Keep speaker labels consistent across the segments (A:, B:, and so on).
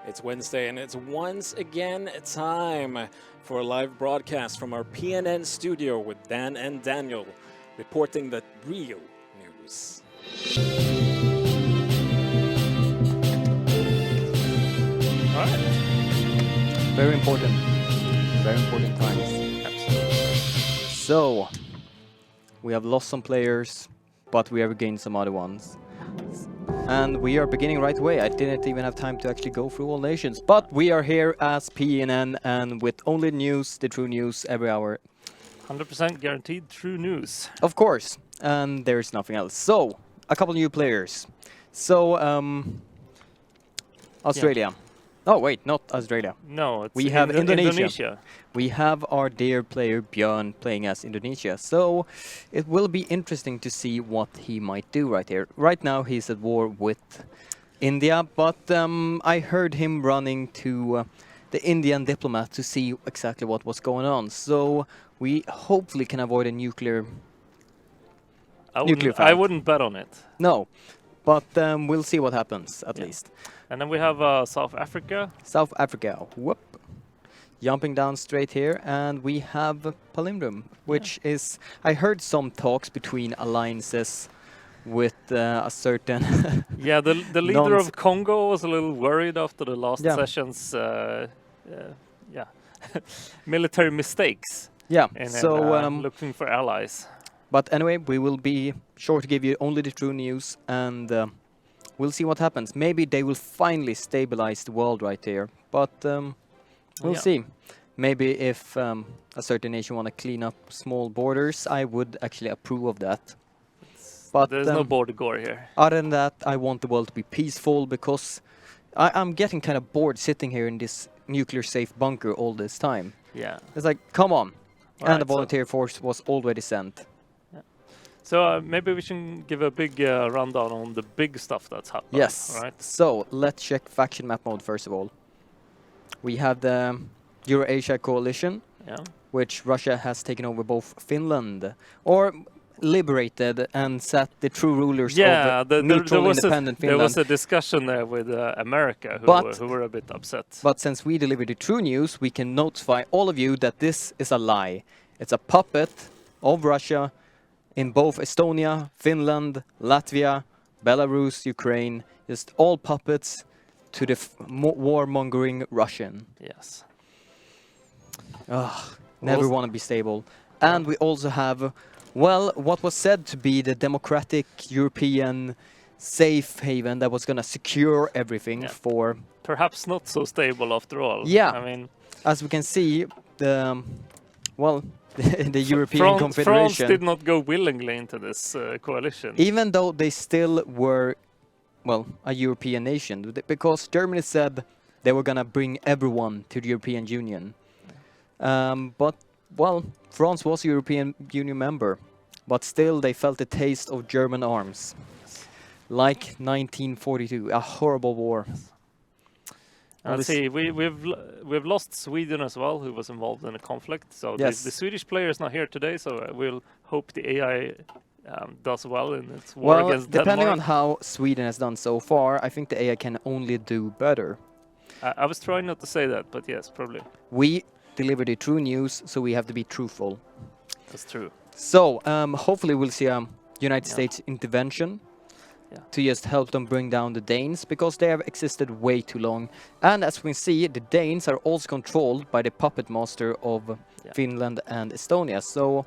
A: It's Wednesday, and it's once again time for a live broadcast from our PNN studio with Dan and Daniel, reporting the real news.
B: All right.
C: Very important times.
B: Absolutely.
C: So, we have lost some players, but we have gained some other ones. And we are beginning right away. I didn't even have time to actually go through all nations. But we are here as PNN and with only news, the true news every hour.
B: 100% guaranteed true news.
C: Of course. And there's nothing else. So, a couple new players. So, Australia. Oh, wait, not Australia.
B: No, it's
C: We have Indonesia.
B: Indonesia.
C: We have our dear player Björn playing as Indonesia, so it will be interesting to see what he might do right here. Right now he's at war with India, but I heard him running to the Indian diplomat to see exactly what was going on. So we hopefully can avoid a nuclear
B: I
C: fight.
B: wouldn't bet on it.
C: No, but we'll see what happens at least.
B: And then we have South Africa.
C: South Africa, whoop. Jumping down straight here, and we have Palindrome, which is... I heard some talks between alliances with a certain...
B: Yeah, the leader of Congo was a little worried after the last session's military mistakes.
C: Yeah,
B: And
C: so...
B: looking for allies.
C: But anyway, we will be sure to give you only the true news, and we'll see what happens. Maybe they will finally stabilize the world right here, but... we'll see. Maybe if a certain nation want to clean up small borders, I would actually approve of that. But
B: there's no border gore here.
C: Other than that, I want the world to be peaceful because I'm getting kind of bored sitting here in this nuclear-safe bunker all this time.
B: Yeah.
C: It's like, come on.
B: All
C: and
B: right,
C: the volunteer force was already sent.
B: So maybe we should give a big rundown on the big stuff that's happened.
C: Yes.
B: All right.
C: So let's check faction map mode first of all. We have the Eurasia coalition, which Russia has taken over both Finland, or liberated and set the true rulers of neutral independent Finland.
B: There was a discussion there with America, who were a bit upset.
C: But since we delivered the true news, we can notify all of you that this is a lie. It's a puppet of Russia in both Estonia, Finland, Latvia, Belarus, Ukraine, just all puppets to the warmongering Russian.
B: Yes.
C: Never want to be stable. And we also have, well, what was said to be the democratic European safe haven that was going to secure everything for...
B: Perhaps not so stable after all.
C: Yeah.
B: I mean,
C: as we can see, the European Confederation...
B: France did not go willingly into this coalition.
C: Even though they still were... well, a European nation, because Germany said they were going to bring everyone to the European Union. But, well, France was a European Union member, but still they felt the taste of German arms. Like 1942, a horrible war.
B: Let's see, we've lost Sweden as well, who was involved in a conflict. So the Swedish player is not here today, so we'll hope the AI... does well in its war against Denmark.
C: Depending on how Sweden has done so far, I think the AI can only do better.
B: I was trying not to say that, but yes, probably.
C: We deliver the true news, so we have to be truthful.
B: That's true.
C: So, hopefully we'll see a United States intervention to just help them bring down the Danes, because they have existed way too long. And as we can see, the Danes are also controlled by the puppet master of Finland and Estonia. So,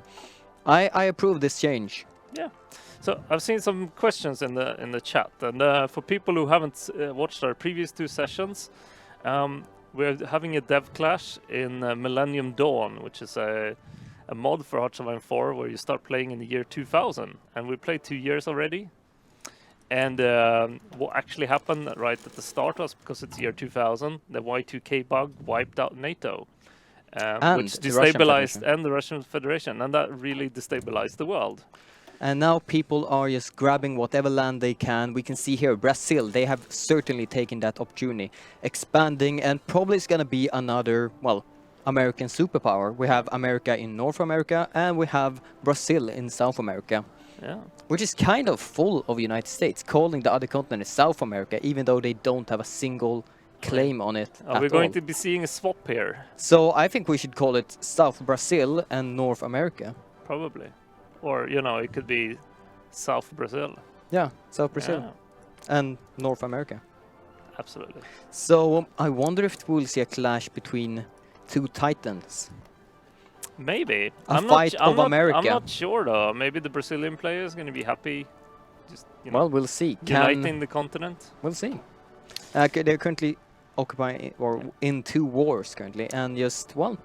C: I approve this change.
B: Yeah, so I've seen some questions in the chat, and for people who haven't watched our previous two sessions, we're having a dev clash in Millennium Dawn, which is a mod for Hearts of Iron 4 where you start playing in the year 2000, and we played 2 years already. And what actually happened right at the start was, because it's year 2000, the Y2K bug wiped out NATO. Which destabilized the Russian Federation, and that really destabilized the world.
C: And now people are just grabbing whatever land they can. We can see here Brazil, they have certainly taken that opportunity, expanding, and probably it's going to be another, well, American superpower. We have America in North America, and we have Brazil in South America.
B: Yeah.
C: Which is kind of full of United States, calling the other continent South America, even though they don't have a single claim on it
B: Are
C: at
B: we going
C: all.
B: to be seeing a swap here?
C: So I think we should call it South Brazil and North America.
B: Probably. Or, you know, it could be South Brazil.
C: Yeah, South Brazil
B: Yeah,
C: and North America.
B: absolutely.
C: So I wonder if we'll see a clash between two titans.
B: Maybe.
C: A fight of
B: I'm
C: America.
B: not sure though. Maybe the Brazilian player is going to be happy, just you know,
C: Well, we'll see.
B: uniting the continent.
C: We'll see. They're currently occupying or in two wars currently, and just well,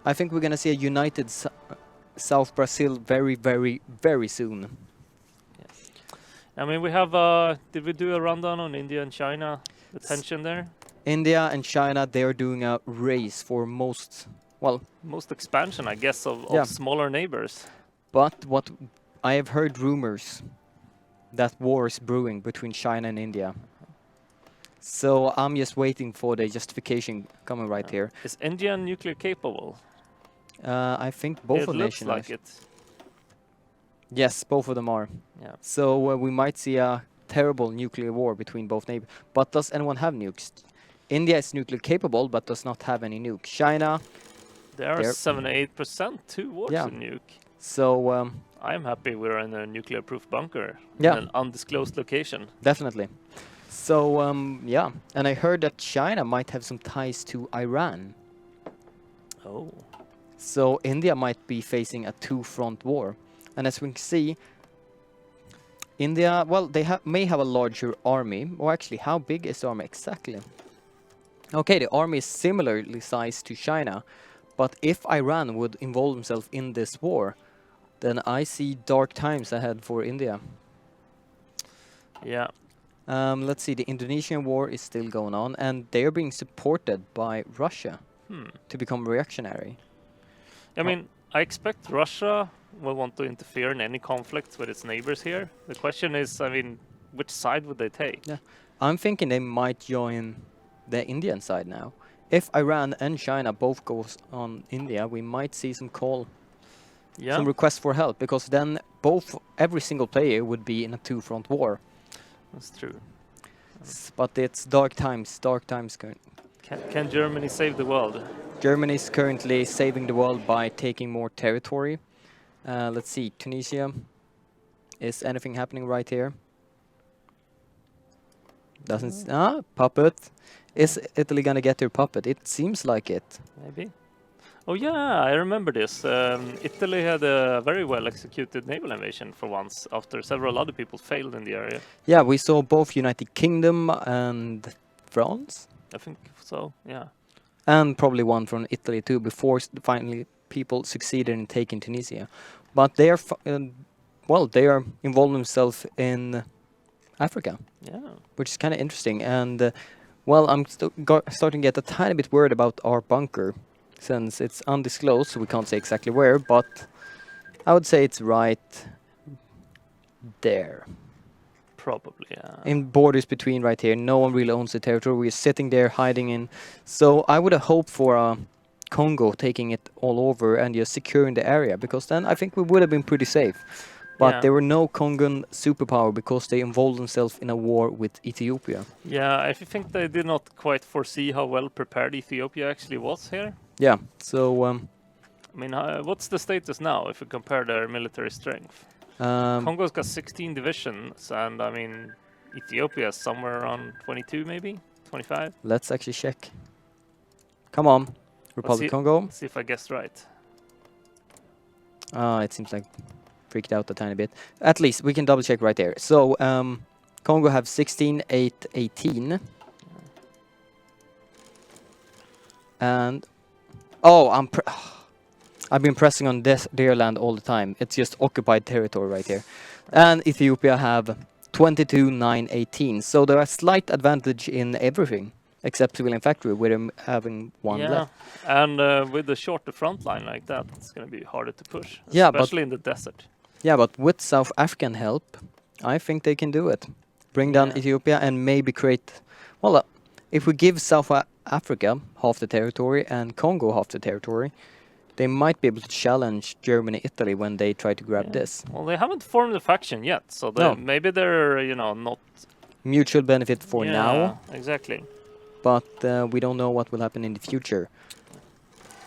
C: I think we're gonna see a united South Brazil very, very, very soon.
B: I mean, we have. Did we do a rundown on India and China? The tension there.
C: India and China, they are doing a race for most. Well,
B: Most expansion, I guess, of
C: Yeah.
B: smaller neighbors.
C: but what I have heard rumors that war is brewing between China and India. So I'm just waiting for the justification coming right here.
B: Is India nuclear capable?
C: I think both
B: it
C: of
B: looks
C: nations.
B: like it.
C: Yes, both of them are.
B: Yeah.
C: So we might see a terrible nuclear war between both neighbors. But does anyone have nukes? India is nuclear capable, but does not have any nukes. China,
B: There are
C: They're-
B: 78% towards
C: Yeah.
B: a nuke.
C: so
B: I'm happy we're in a nuclear-proof bunker
C: Yeah.
B: in an undisclosed location.
C: definitely. So yeah, and I heard that China might have some ties to Iran.
B: Oh.
C: So India might be facing a two-front war. And as we can see, India, well, they may have a larger army. Or actually, how big is the army exactly? Okay, the army is similarly sized to China. But if Iran would involve themselves in this war, then I see dark times ahead for India.
B: Yeah.
C: Let's see, the Indonesian war is still going on, and they're being supported by Russia to become reactionary.
B: I mean, I expect Russia will want to interfere in any conflict with its neighbors here. The question is, I mean, which side would they take?
C: Yeah. I'm thinking they might join the Indian side now. If Iran and China both goes on India, we might see some
B: Yeah.
C: some requests for help, because then every single player would be in a two-front war.
B: That's true.
C: But it's dark times current.
B: Can Germany save the world?
C: Germany is currently saving the world by taking more territory. Let's see, Tunisia. Is anything happening right here? Doesn't puppet. Is Italy gonna get their puppet? It seems like it.
B: Maybe. Oh yeah, I remember this. Italy had a very well executed naval invasion for once, after several other people failed in the area.
C: Yeah, we saw both United Kingdom and France,
B: I think so. Yeah.
C: and probably one from Italy too, before finally people succeeded in taking Tunisia. But they are, they are involved themselves in Africa,
B: Yeah.
C: which is kind of interesting. And well, I'm starting to get a tiny bit worried about our bunker, since it's undisclosed, so we can't say exactly where. But I would say it's right there.
B: Probably. Yeah.
C: In borders between right here. No one really owns the territory. We're sitting there hiding in. So I would have hoped for Congo taking it all over and just securing the area, because then I think we would have been pretty safe. But
B: Yeah.
C: there were no Congan superpower because they involved themselves in a war with Ethiopia.
B: Yeah, I think they did not quite foresee how well prepared Ethiopia actually was here.
C: Yeah, so
B: I mean, what's the status now if we compare their military strength?
C: um,
B: Congo's got 16 divisions, and I mean, Ethiopia is somewhere around 22, maybe 25.
C: let's actually check. Come on, Republic
B: see.
C: Congo.
B: Let's see if I guessed right.
C: It seems like freaked out a tiny bit. At least we can double check right there. So Congo have 16, 8, 18. And I've been pressing on their land all the time. It's just occupied territory right here. And Ethiopia have 22, 9, 18. So there are slight advantage in everything except civilian factory, with them having one left.
B: And with a shorter front line like that, it's going to be harder to push,
C: Yeah, but-
B: especially in the desert.
C: Yeah, but with South African help, I think they can do it. Bring down
B: Yeah.
C: Ethiopia and maybe create... Well, if we give South Africa half the territory and Congo half the territory, they might be able to challenge Germany, Italy when they try to grab
B: Yeah.
C: this.
B: Well, they haven't formed a faction yet, so
C: No.
B: maybe they're, not...
C: Mutual benefit for now.
B: Exactly.
C: but we don't know what will happen in the future.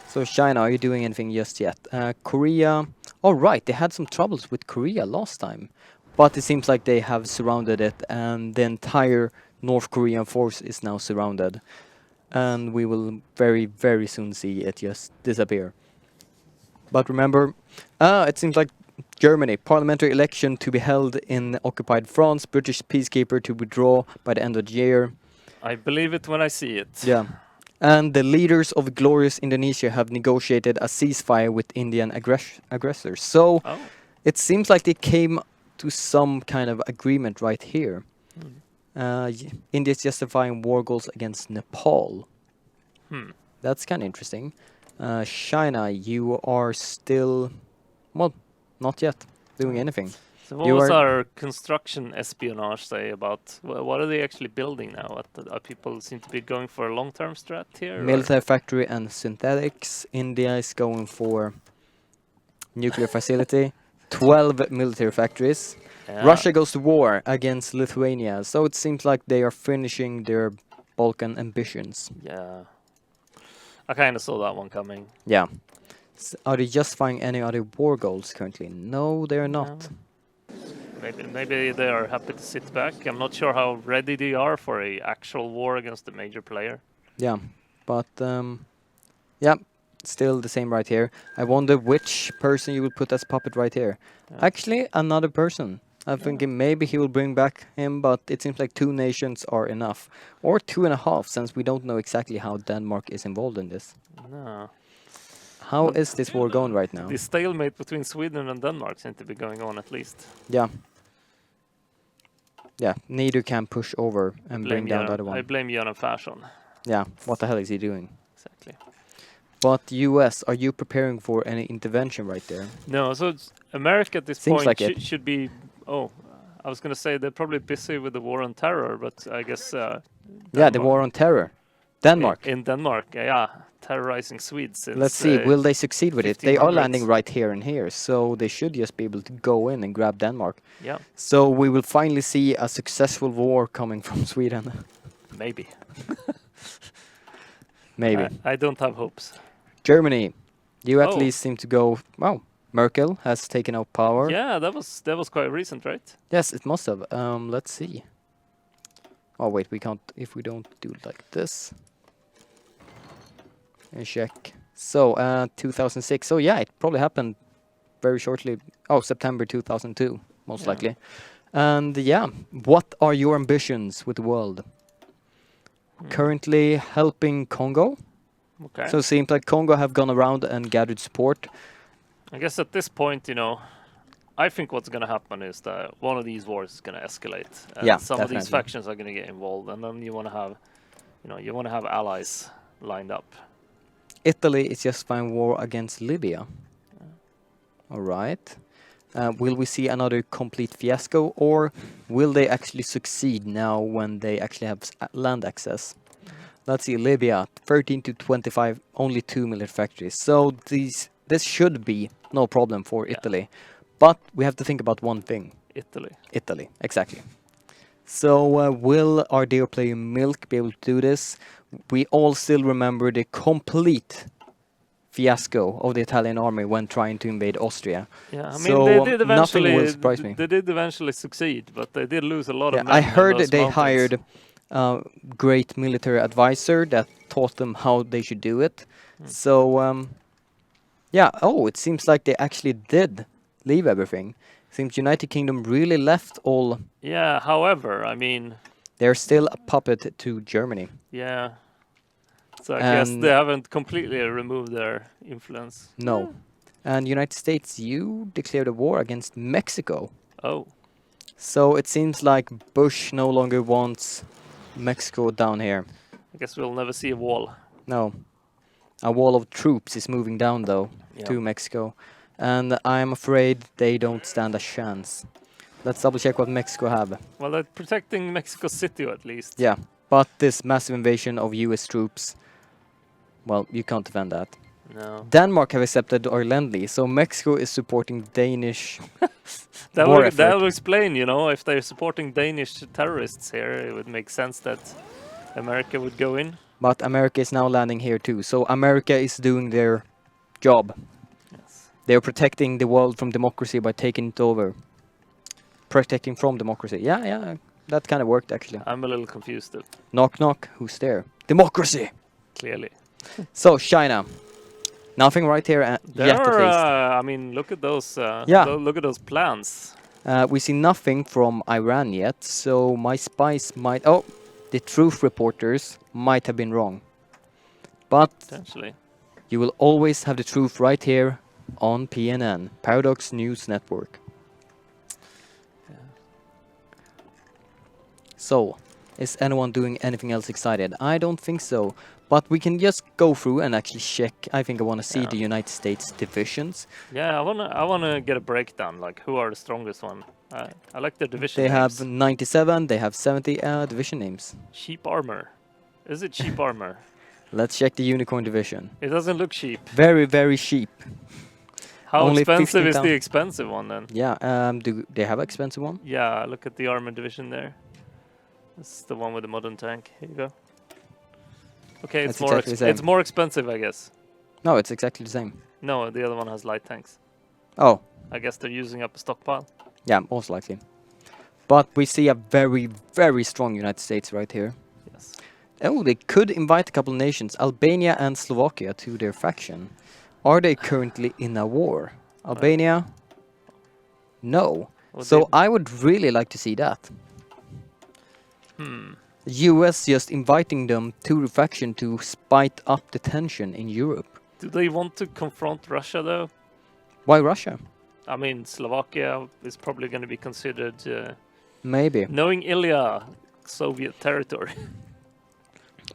C: So China, are you doing anything just yet? Korea, all right, they had some troubles with Korea last time, but it seems like they have surrounded it, and the entire North Korean force is now surrounded. And we will very, very soon see it just disappear. But remember, it seems like Germany, parliamentary election to be held in occupied France, British peacekeeper to withdraw by the end of the year.
B: I believe it when I see it.
C: Yeah. And the leaders of glorious Indonesia have negotiated a ceasefire with Indian aggressors. So
B: Oh.
C: it seems like they came to some kind of agreement right here. India is justifying war goals against Nepal. That's kind of interesting. China, you are still, well, not yet doing anything.
B: So what
C: You
B: was
C: are-
B: our construction espionage say about what are they actually building now? Are people seem to be going for a long-term strat here? or-
C: Military factory and synthetics. India is going for nuclear facility. 12 military factories.
B: Yeah.
C: Russia goes to war against Lithuania. So it seems like they are finishing their Balkan ambitions.
B: Yeah. I kind of saw that one coming.
C: Yeah. Are they justifying any other war goals currently? No, they are not.
B: Maybe they are happy to sit back. I'm not sure how ready they are for a actual war against a major player.
C: Yeah, but yeah, still the same right here. I wonder which person you will put as puppet right here.
B: Yeah.
C: Actually, another person. I'm thinking maybe he will bring back him, but it seems like 2 nations are enough. Or 2.5, since we don't know exactly how Denmark is involved in this.
B: No.
C: How is this war going right now?
B: The stalemate between Sweden and Denmark seems to be going on at least.
C: Yeah. Yeah, neither can push over and bring down the other
B: I
C: one.
B: blame Göran Persson.
C: Yeah, what the hell is he doing?
B: Exactly.
C: But US, are you preparing for any intervention right there?
B: No, so America at this
C: Seems
B: point
C: like it.
B: should be. Oh, I was gonna say they're probably busy with the war on terror, but I guess.
C: Yeah, the
B: Denmark-
C: war on terror. Denmark.
B: In Denmark, yeah, terrorizing Swedes. Since,
C: Let's see, will they succeed with it? They are
B: 1500s.
C: landing right here and here, so they should just be able to go in and grab Denmark.
B: Yeah,
C: So we will finally see a successful war coming from Sweden.
B: maybe.
C: Maybe.
B: I don't have hopes.
C: Germany, you at
B: Oh.
C: least seem to go, wow, Merkel has taken out power.
B: Yeah, that was quite recent, right?
C: Yes, it must have. Let's see. Oh wait, we can't if we don't do it like this. And check. So 2006. So yeah, it probably happened very shortly. Oh, September 2002, most
B: Yeah.
C: likely. And yeah, what are your ambitions with the world? Currently helping Congo.
B: Okay.
C: So it seems like Congo have gone around and gathered support.
B: I guess at this point, I think what's going to happen is that one of these wars is going to escalate, and
C: Yeah,
B: some of these
C: definitely.
B: factions are going to get involved, and then you want to have, allies lined up.
C: Italy is justifying war against Libya. All right. Will we see another complete fiasco, or will they actually succeed now when they actually have land access? Let's see, Libya, 13 to 25, only 2 military factories. So this should be no problem for
B: Yeah.
C: Italy. But we have to think about one thing.
B: Italy.
C: Italy, exactly. So will our dear player Milk be able to do this? We all still remember the complete fiasco of the Italian army when trying to invade Austria.
B: Yeah, I mean
C: So,
B: they did
C: nothing
B: eventually.
C: will surprise me.
B: They did eventually succeed, but they did lose a lot
C: Yeah,
B: of men.
C: I
B: in
C: heard
B: those
C: they
B: mountains.
C: hired a great military advisor that taught them how they should do it. So, yeah, it seems like they actually did leave everything. Seems United Kingdom really left all.
B: Yeah, however, I mean,
C: They're still a puppet to Germany.
B: yeah. So I guess
C: And-
B: they haven't completely removed their influence.
C: No. And United States, you declared a war against Mexico.
B: Oh,
C: So it seems like Bush no longer wants Mexico down here.
B: I guess we'll never see a wall.
C: No. A wall of troops is moving down, though,
B: Yeah.
C: to Mexico. And I'm afraid they don't stand a chance. Let's double check what Mexico have.
B: Well, they're protecting Mexico City at least.
C: Yeah, but this massive invasion of US troops, well, you can't defend that.
B: No.
C: Denmark have accepted our lend-lease, so Mexico is supporting Danish
B: That
C: war
B: will, that
C: effort.
B: will explain, if they're supporting Danish terrorists here, it would make sense that America would go in.
C: But America is now landing here too. So America is doing their job.
B: Yes.
C: They're protecting the world from democracy by taking it over. Protecting from democracy. Yeah, that kind of worked actually.
B: I'm a little confused though,
C: Knock knock, who's there? Democracy!
B: clearly.
C: So China. Nothing right here
B: There
C: yet at
B: are,
C: least.
B: I mean, look at those.
C: Yeah.
B: Look at those plans.
C: We see nothing from Iran yet, so my spies might... Oh, the truth reporters might have been wrong. But
B: Potentially.
C: you will always have the truth right here on PNN, Paradox News Network.
B: Yeah.
C: So, is anyone doing anything else excited? I don't think so. But we can just go through and actually check. I think I want to see
B: Yeah.
C: the United States divisions.
B: Yeah, I wanna get a breakdown. Like, who are the strongest one? I like their division
C: They
B: names.
C: have 97, they have 70 division names.
B: Cheap armor. Is it cheap armor?
C: Let's check the Unicorn division.
B: It doesn't look cheap.
C: Very, very cheap.
B: How
C: Only
B: expensive is
C: 15,000.
B: the expensive one then?
C: Yeah, do they have expensive one?
B: Yeah, look at the armor division there. This is the one with the modern tank. Here you go. Okay,
C: That's exactly the same.
B: it's more expensive, I guess.
C: No, it's exactly the same.
B: No, the other one has light tanks.
C: Oh,
B: I guess they're using up a stockpile.
C: yeah, most likely. But we see a very, very strong United States right here.
B: Yes.
C: Oh, they could invite a couple of nations, Albania and Slovakia, to their faction. Are they currently in a war? Albania? No.
B: Would
C: So
B: they-
C: I would really like to see that.
B: Hmm.
C: US just inviting them to the faction to spite up the tension in Europe.
B: Do they want to confront Russia though?
C: Why Russia?
B: I mean, Slovakia is probably going to be considered,
C: Maybe.
B: knowing Ilya, Soviet territory.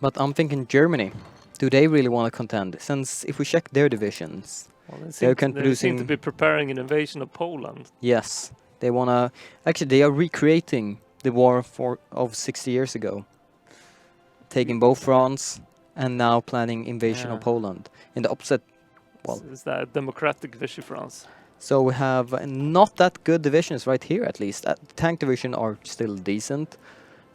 C: But I'm thinking Germany. Do they really want to contend? Since if we check their divisions,
B: Well,
C: They're
B: they seem to
C: producing-
B: be preparing an invasion of Poland.
C: yes, they want to... Actually, they are recreating the war of 60 years ago. Taking both France and now planning invasion of
B: Yeah.
C: Poland. In the opposite... Well.
B: Is that democratic Vichy France?
C: So we have not that good divisions right here at least. The tank division are still decent.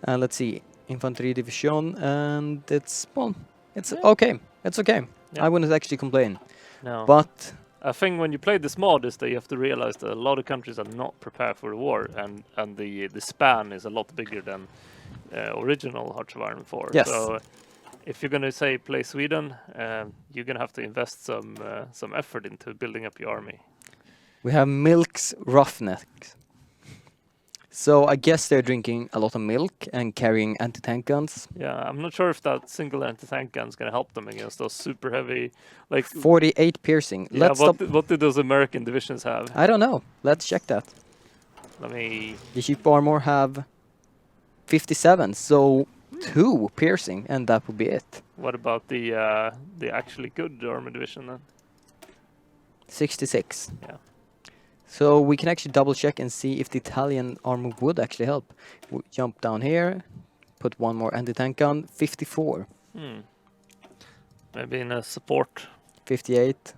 C: Let's see. Infantry division, and it's... Well, it's
B: Yeah.
C: okay. It's okay.
B: Yeah.
C: I wouldn't actually complain.
B: No.
C: But...
B: I think when you play this mod is that you have to realize that a lot of countries are not prepared for the war, and the span is a lot bigger than original Hearts of Iron 4.
C: Yes.
B: So if you're gonna say play Sweden, you're gonna have to invest some effort into building up your army.
C: We have Milk's Roughnecks. So I guess they're drinking a lot of milk and carrying anti-tank guns.
B: Yeah, I'm not sure if that single anti-tank gun is gonna help them against those super heavy, like.
C: 48 piercing.
B: Yeah,
C: Let's stop.
B: what did those American divisions have?
C: I don't know. Let's check that.
B: Let me.
C: The cheap armor have 57, so 2 piercing, and that would be it.
B: What about the actually good armor division then?
C: 66.
B: Yeah.
C: So we can actually double check and see if the Italian armor would actually help. We jump down here, put one more anti-tank gun, 54.
B: Maybe in a support.
C: 58.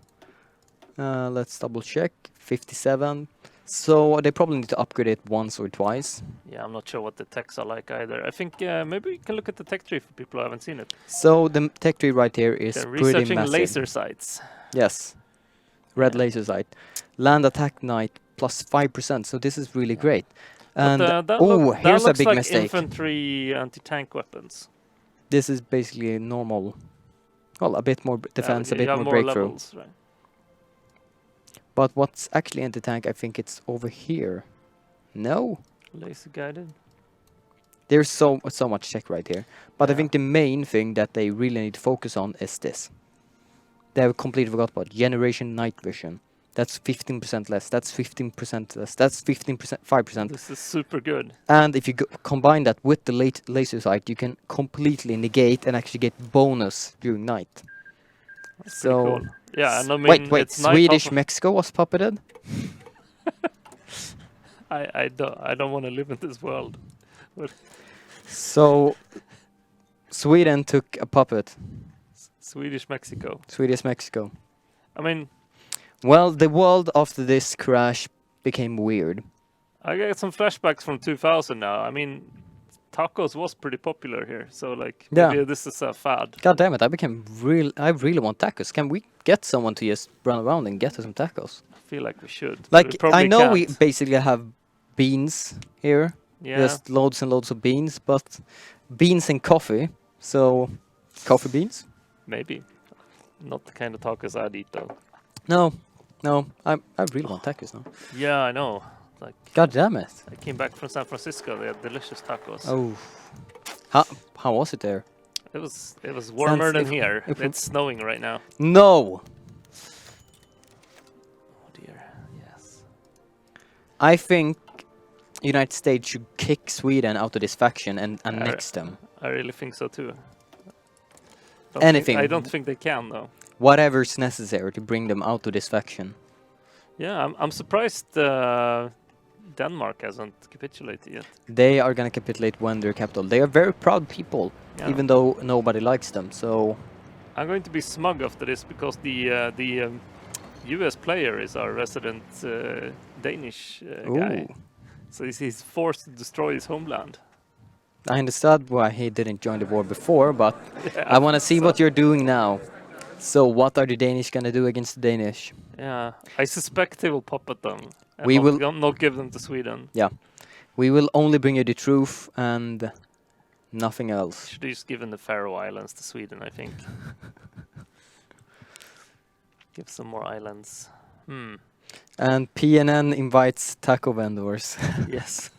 C: Let's double check. 57. So they probably need to upgrade it once or twice.
B: Yeah, I'm not sure what the techs are like either. I think maybe we can look at the tech tree for people who haven't seen it.
C: So the tech tree right here is
B: They're
C: pretty
B: researching
C: massive.
B: laser sights.
C: Yes. Red
B: Yeah.
C: laser sight. Land attack knight plus 5%. So this is really great. And
B: That
C: here's a
B: looks
C: big
B: like
C: mistake.
B: infantry anti-tank weapons.
C: This is basically a normal. Well, a bit more defense,
B: Yeah,
C: a bit
B: you have
C: more breakthrough.
B: levels, right?
C: But what's actually anti-tank? I think it's over here. No,
B: Laser guided.
C: there's so much tech right here. But I
B: Yeah.
C: think the main thing that they really need to focus on is this. They have completely forgot about Generation Night Vision. That's 15% less. That's 15% less. That's 15%, 5%.
B: This is super good.
C: And if you combine that with the laser sight, you can completely negate and actually get bonus during night.
B: That's
C: So,
B: pretty cool. Yeah, and I mean,
C: wait,
B: it's night
C: Swedish
B: half-
C: Mexico was puppeted?
B: I don't want to live in this world.
C: So, Sweden took a puppet.
B: Swedish Mexico.
C: Swedish Mexico.
B: I mean,
C: Well, the world after this crash became weird.
B: I get some flashbacks from 2000 now. I mean, tacos was pretty popular here. So like
C: Yeah.
B: maybe this is a fad.
C: God damn it! I really want tacos. Can we get someone to just run around and get us some tacos?
B: I feel like we should. but we
C: Like
B: probably
C: I know
B: can't.
C: we basically have beans here,
B: Yeah.
C: just loads and loads of beans, but beans and coffee. So coffee beans?
B: Maybe. Not the kind of tacos I'd eat though.
C: No, I really want tacos now.
B: Yeah, I know. Like
C: God damn it!
B: I came back from San Francisco. They had delicious tacos.
C: Oh, how was it there?
B: It was warmer than
C: if-
B: here.
C: if we-
B: It's snowing right now.
C: No,
B: Oh dear. Yes.
C: I think United States should kick Sweden out of this faction and annex them.
B: I really think so too.
C: Anything.
B: I don't think they can though.
C: Whatever's necessary to bring them out of this faction.
B: Yeah, I'm surprised Denmark hasn't capitulated yet.
C: They are gonna capitulate when they're capital. They are very proud people,
B: Yeah.
C: even though nobody likes them. So
B: I'm going to be smug after this because the US player is our resident Danish guy.
C: Ooh.
B: So he's forced to destroy his homeland.
C: I understand why he didn't join the war before, but I want to see
B: so-
C: what you're doing now. So what are the Danish gonna do against the Danish?
B: Yeah, I suspect he will puppet them. And
C: We
B: not,
C: will-
B: not give them to Sweden.
C: We will only bring you the truth and nothing else.
B: Should have just given the Faroe Islands to Sweden, I think. Give some more islands.
C: And PNN invites taco vendors.
B: Yes.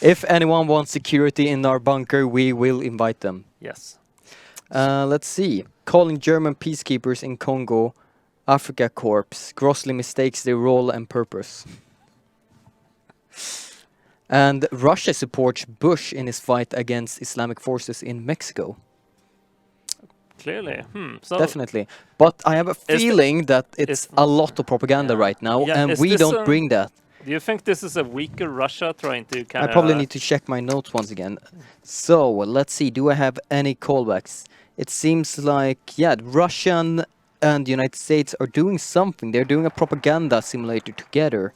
C: If anyone wants security in our bunker, we will invite them.
B: Yes.
C: Let's see. Calling German peacekeepers in Congo Africa Corps grossly mistakes their role and purpose. And Russia supports Bush in his fight against Islamic forces in Mexico.
B: Clearly. So
C: Definitely. But I have a
B: the-
C: feeling that it's
B: is-
C: a lot of propaganda
B: Yeah.
C: right now,
B: Yeah,
C: and
B: is
C: we
B: this
C: don't bring that.
B: do you think this is a weaker Russia trying to kind
C: I probably need to check my notes once again. So, let's see. Do I have any callbacks? It seems like, yeah, Russian and the United States are doing something. They're doing a propaganda simulator together.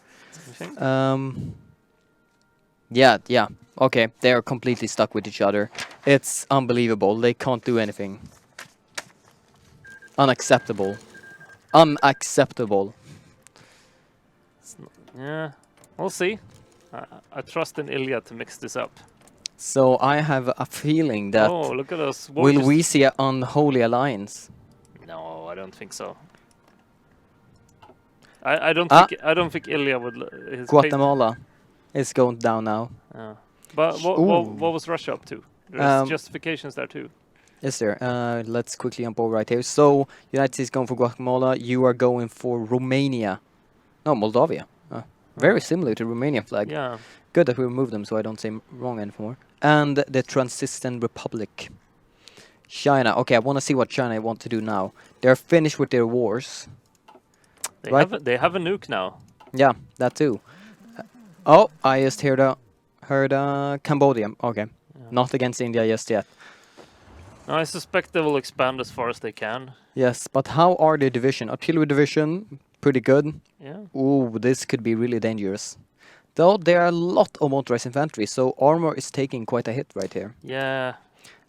C: Yeah. Okay, they are completely stuck with each other. It's unbelievable. They can't do anything. Unacceptable. Unacceptable.
B: Yeah, we'll see. I trust in Ilya to mix this up.
C: So I have a feeling that
B: Oh, look at us.
C: will we see an unholy alliance?
B: No, I don't think so. I don't
C: Ah.
B: think I don't think Ilya would. His
C: Guatemala is going down now.
B: But
C: Ooh.
B: what was Russia up to? There's
C: Um,
B: justifications there too.
C: Yes, there. Let's quickly jump over right here. So, United States going for Guatemala. You are going for Romania. No, Moldavia. Very similar to Romanian flag.
B: Yeah.
C: Good that we removed them so I don't say wrong anymore. And the Transnistrian Republic. China. Okay, I want to see what China want to do now. They're finished with their wars.
B: They have a nuke now.
C: Yeah, that too. Oh, I just heard Cambodia. Okay. Not against India just yet.
B: I suspect they will expand as far as they can.
C: Yes, but how are the division? Artillery division, pretty good.
B: Yeah.
C: Ooh, this could be really dangerous. Though there are a lot of motorized infantry, so armor is taking quite a hit right here.
B: Yeah.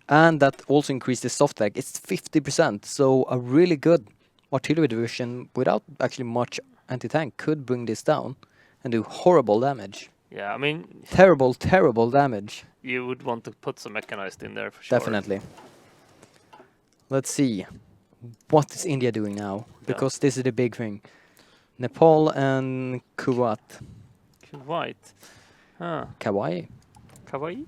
C: And that also increased the soft lag. It's 50%, so a really good artillery division without actually much anti-tank could bring this down and do horrible damage.
B: Yeah, I mean,
C: Terrible, terrible damage.
B: you would want to put some mechanized in there for sure.
C: Definitely. Let's see. What is India doing now? Because this is the big thing. Nepal and Kuwait.
B: Kuwait. Huh.
C: Kauai.
B: Kawaii?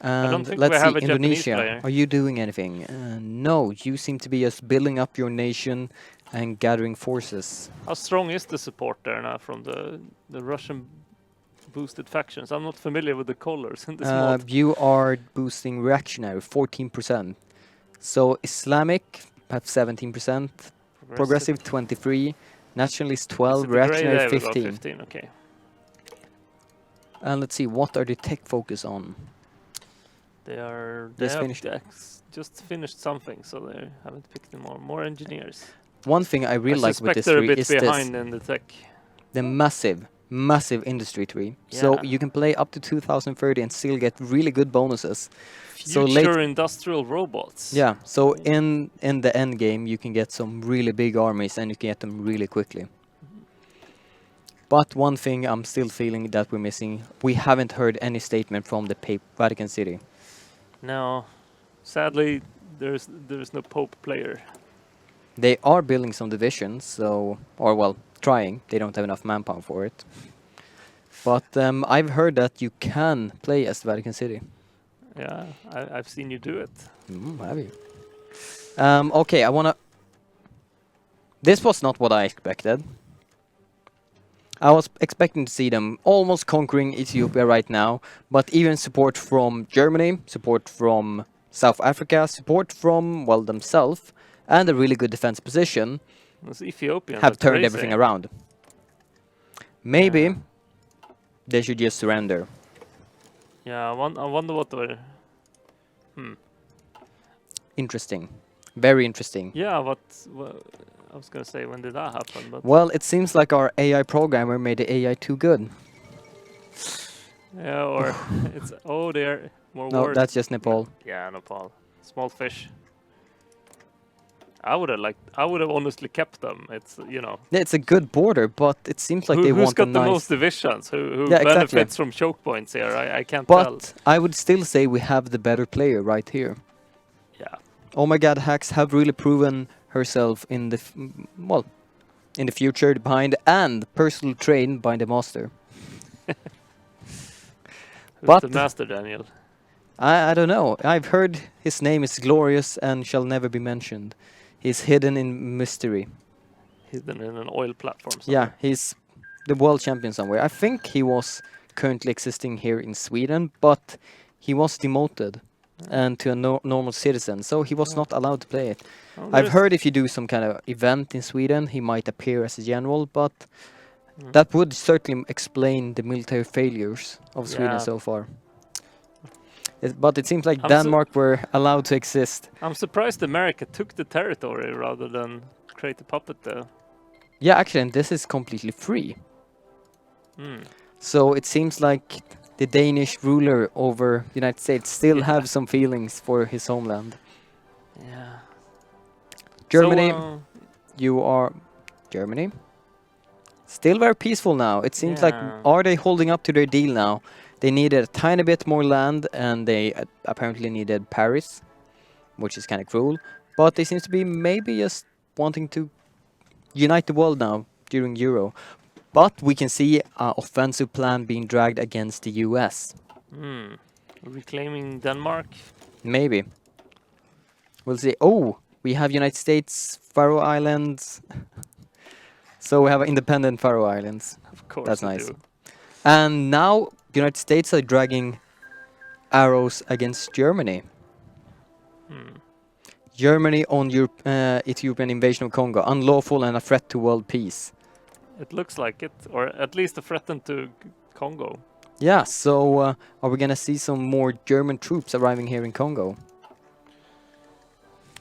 C: And
B: think
C: let's
B: we have
C: see,
B: a Japanese
C: Indonesia.
B: player.
C: Are you doing anything? No, you seem to be just building up your nation and gathering forces.
B: How strong is the support there now from the Russian boosted factions? I'm not familiar with the colors in this mod.
C: You are boosting reactionary, 14%. So Islamic, perhaps 17%. Progressive, 23. Nationalist, 12. Reactionary, 15.
B: 15. Okay.
C: And let's see, what are the tech focus on?
B: They
C: Just
B: have
C: finished.
B: just finished something, so they haven't picked any more engineers.
C: One thing I really
B: I
C: like with
B: suspect
C: this
B: they're a
C: tree
B: bit
C: is this.
B: behind in the tech.
C: The massive massive industry tree. So
B: Yeah.
C: you can play up to 2030 and still get really good bonuses. So
B: Future industrial robots.
C: Yeah, so in the end game you can get some really big armies and you can get them really quickly. But one thing I'm still feeling that we're missing, we haven't heard any statement from the Vatican City.
B: No, sadly, there's no Pope player.
C: They are building some divisions, so, or well, trying. They don't have enough manpower for it. But I've heard that you can play as the Vatican City.
B: Yeah, I've seen you do it.
C: Have you? Okay, I wanna... This was not what I expected. I was expecting to see them almost conquering Ethiopia right now, but even support from Germany, support from South Africa, support from, well, themselves, and a really good defense position
B: Those Ethiopians
C: have
B: are
C: turned
B: crazy.
C: everything around. Maybe
B: Yeah.
C: they should just surrender.
B: Yeah, I wonder what they're...
C: Interesting. Very interesting.
B: Yeah, what I was gonna say, when did that happen? But
C: Well, it seems like our AI programmer made the AI too good.
B: yeah, or it's they're more
C: No,
B: words.
C: that's just Nepal.
B: Yeah, Nepal. Small fish. I would have honestly kept them. It's
C: Yeah, it's a good border, but it seems like they
B: who's
C: want a
B: got the
C: nice...
B: most divisions? Who
C: Yeah, exactly.
B: benefits from choke points here? I can't tell.
C: But I would still say we have the better player right here.
B: Yeah.
C: Oh my god, Hax have really proven herself in the in the future behind and personal trained by the master.
B: Who's
C: But-
B: the master, Daniel?
C: I don't know. I've heard his name is glorious and shall never be mentioned. He's hidden in mystery.
B: Hidden in an oil platform.
C: Yeah,
B: somewhere.
C: he's the world champion somewhere. I think he was currently existing here in Sweden, but he was demoted and to a normal citizen, so he was not allowed to play it.
B: Oh,
C: I've
B: there's-
C: heard if you do some kind of event in Sweden, he might appear as a general, but that would certainly explain the military failures of Sweden
B: Yeah.
C: so far. But it seems like
B: I'm so-
C: Denmark were allowed to exist.
B: I'm surprised America took the territory rather than create a puppet there.
C: Yeah, actually, and this is completely free.
B: Hmm.
C: So it seems like the Danish ruler over the United States still
B: Yeah.
C: have some feelings for his homeland.
B: Yeah.
C: Germany,
B: So,
C: you are... Germany? Still very peaceful now. It seems like,
B: Yeah.
C: are they holding up to their deal now? They needed a tiny bit more land, and they apparently needed Paris, which is kind of cruel. But they seem to be maybe just wanting to unite the world now during Euro. But we can see an offensive plan being dragged against the US.
B: reclaiming Denmark.
C: Maybe. We'll see. Oh, we have United States, Faroe Islands. So we have independent Faroe Islands.
B: Of course,
C: That's
B: we
C: nice.
B: do.
C: And now the United States are dragging arrows against Germany. Germany on Ethiopian invasion of Congo, unlawful and a threat to world peace.
B: It looks like it, or at least a threat to Congo.
C: Yeah, so are we gonna see some more German troops arriving here in Congo?
B: I mean,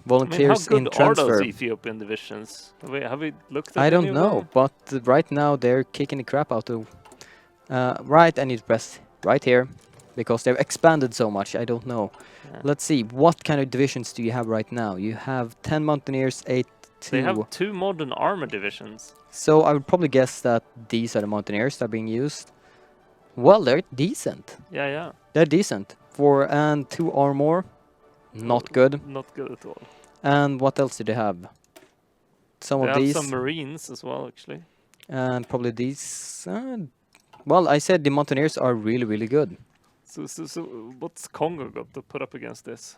B: how
C: Volunteers in
B: good are those
C: transfer.
B: Ethiopian divisions? Have we looked at
C: I don't
B: any of
C: know,
B: them?
C: but right now they're kicking the crap out of... right, I need to press right here, because they've expanded so much, I don't know.
B: Yeah.
C: Let's see, what kind of divisions do you have right now? You have 10 Mountaineers, 8
B: They have
C: 2.
B: 2 modern armor divisions.
C: So I would probably guess that these are the Mountaineers that are being used. Well, they're decent.
B: Yeah.
C: They're decent. 4 and 2 armor, not good.
B: Not good at all.
C: And what else do they have? Some
B: They
C: of
B: have
C: these,
B: some marines as well, actually.
C: and probably these. Well, I said the Mountaineers are really, really good.
B: So what's Congo got to put up against this?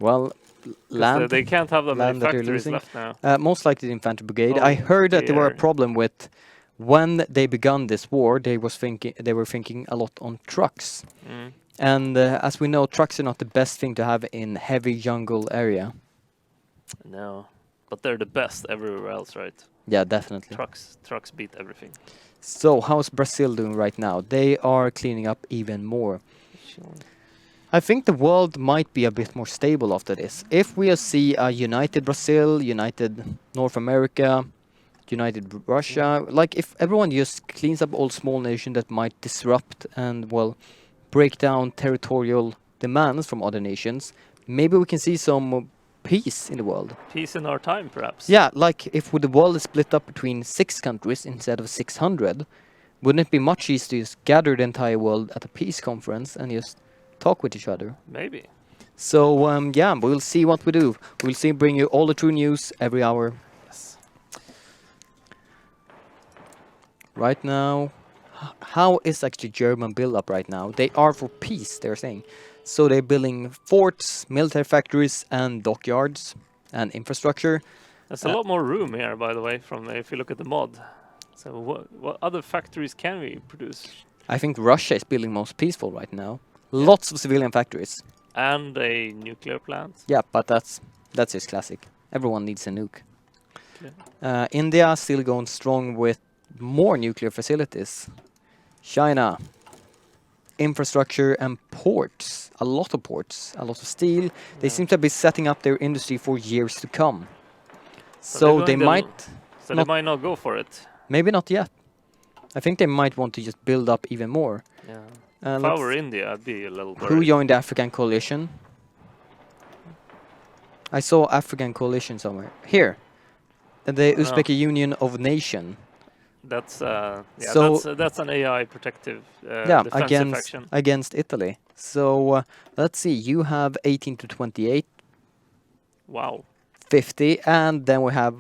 C: Well,
B: 'Cause
C: land.
B: they can't have that many
C: land that they're
B: factories
C: losing.
B: left now.
C: Most likely the infantry brigade.
B: Oh,
C: I heard that there were a
B: dear.
C: problem with when they begun this war. They were thinking a lot on trucks, and as we know, trucks are not the best thing to have in heavy jungle area.
B: No, but they're the best everywhere else, right?
C: Yeah, definitely.
B: Trucks beat everything.
C: So how's Brazil doing right now? They are cleaning up even more. I think the world might be a bit more stable after this. If we see a united Brazil, united North America, United Russia. Like if everyone just cleans up all small nations that might disrupt and well break down territorial demands from other nations, maybe we can see some peace in the world.
B: Peace in our time, perhaps.
C: Yeah, like if the world is split up between 6 countries instead of 600, wouldn't it be much easier to just gather the entire world at a peace conference and just talk with each other?
B: Maybe.
C: So yeah, we'll see what we do. We'll see, bring you all the true news every hour.
B: Yes.
C: Right now, how is actually German build up right now? They are for peace, they're saying. So they're building forts, military factories, and dockyards and infrastructure.
B: There's a lot more room here, by the way, from if you look at the mod. So what other factories can we produce?
C: I think Russia is building most peaceful right now. Lots of civilian factories.
B: And a nuclear plant.
C: Yeah, but that's just classic. Everyone needs a nuke.
B: Yeah.
C: India still going strong with more nuclear facilities. China, infrastructure and ports. A lot of ports, a lot of steel. They seem to be setting up their industry for years to come. So they might...
B: So they might not go for it.
C: Maybe not yet. I think they might want to just build up even more.
B: Yeah.
C: Uh,
B: If I
C: let's-
B: were India, I'd be a little
C: Who
B: worried.
C: joined the African coalition? I saw African coalition somewhere. Here. The Uzbek Union of Nation.
B: That's
C: So-
B: that's an AI protective
C: Yeah,
B: defensive faction.
C: against Italy. So let's see. You have 18 to 28,
B: Wow.
C: 50, and then we have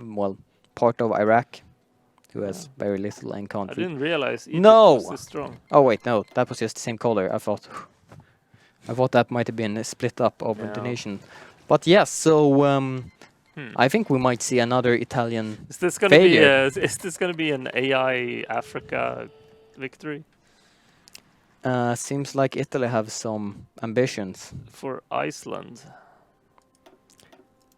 C: part of Iraq, who has very little and can't.
B: I didn't realize Egypt
C: No!
B: was this strong.
C: Oh wait, no, that was just the same color. I thought that might have been a split up of the
B: Yeah.
C: nation. But yes, so I think we might see another Italian.
B: Is this gonna be
C: failure.
B: is this gonna be an AI Africa victory
C: Seems like Italy have some ambitions.
B: for Iceland?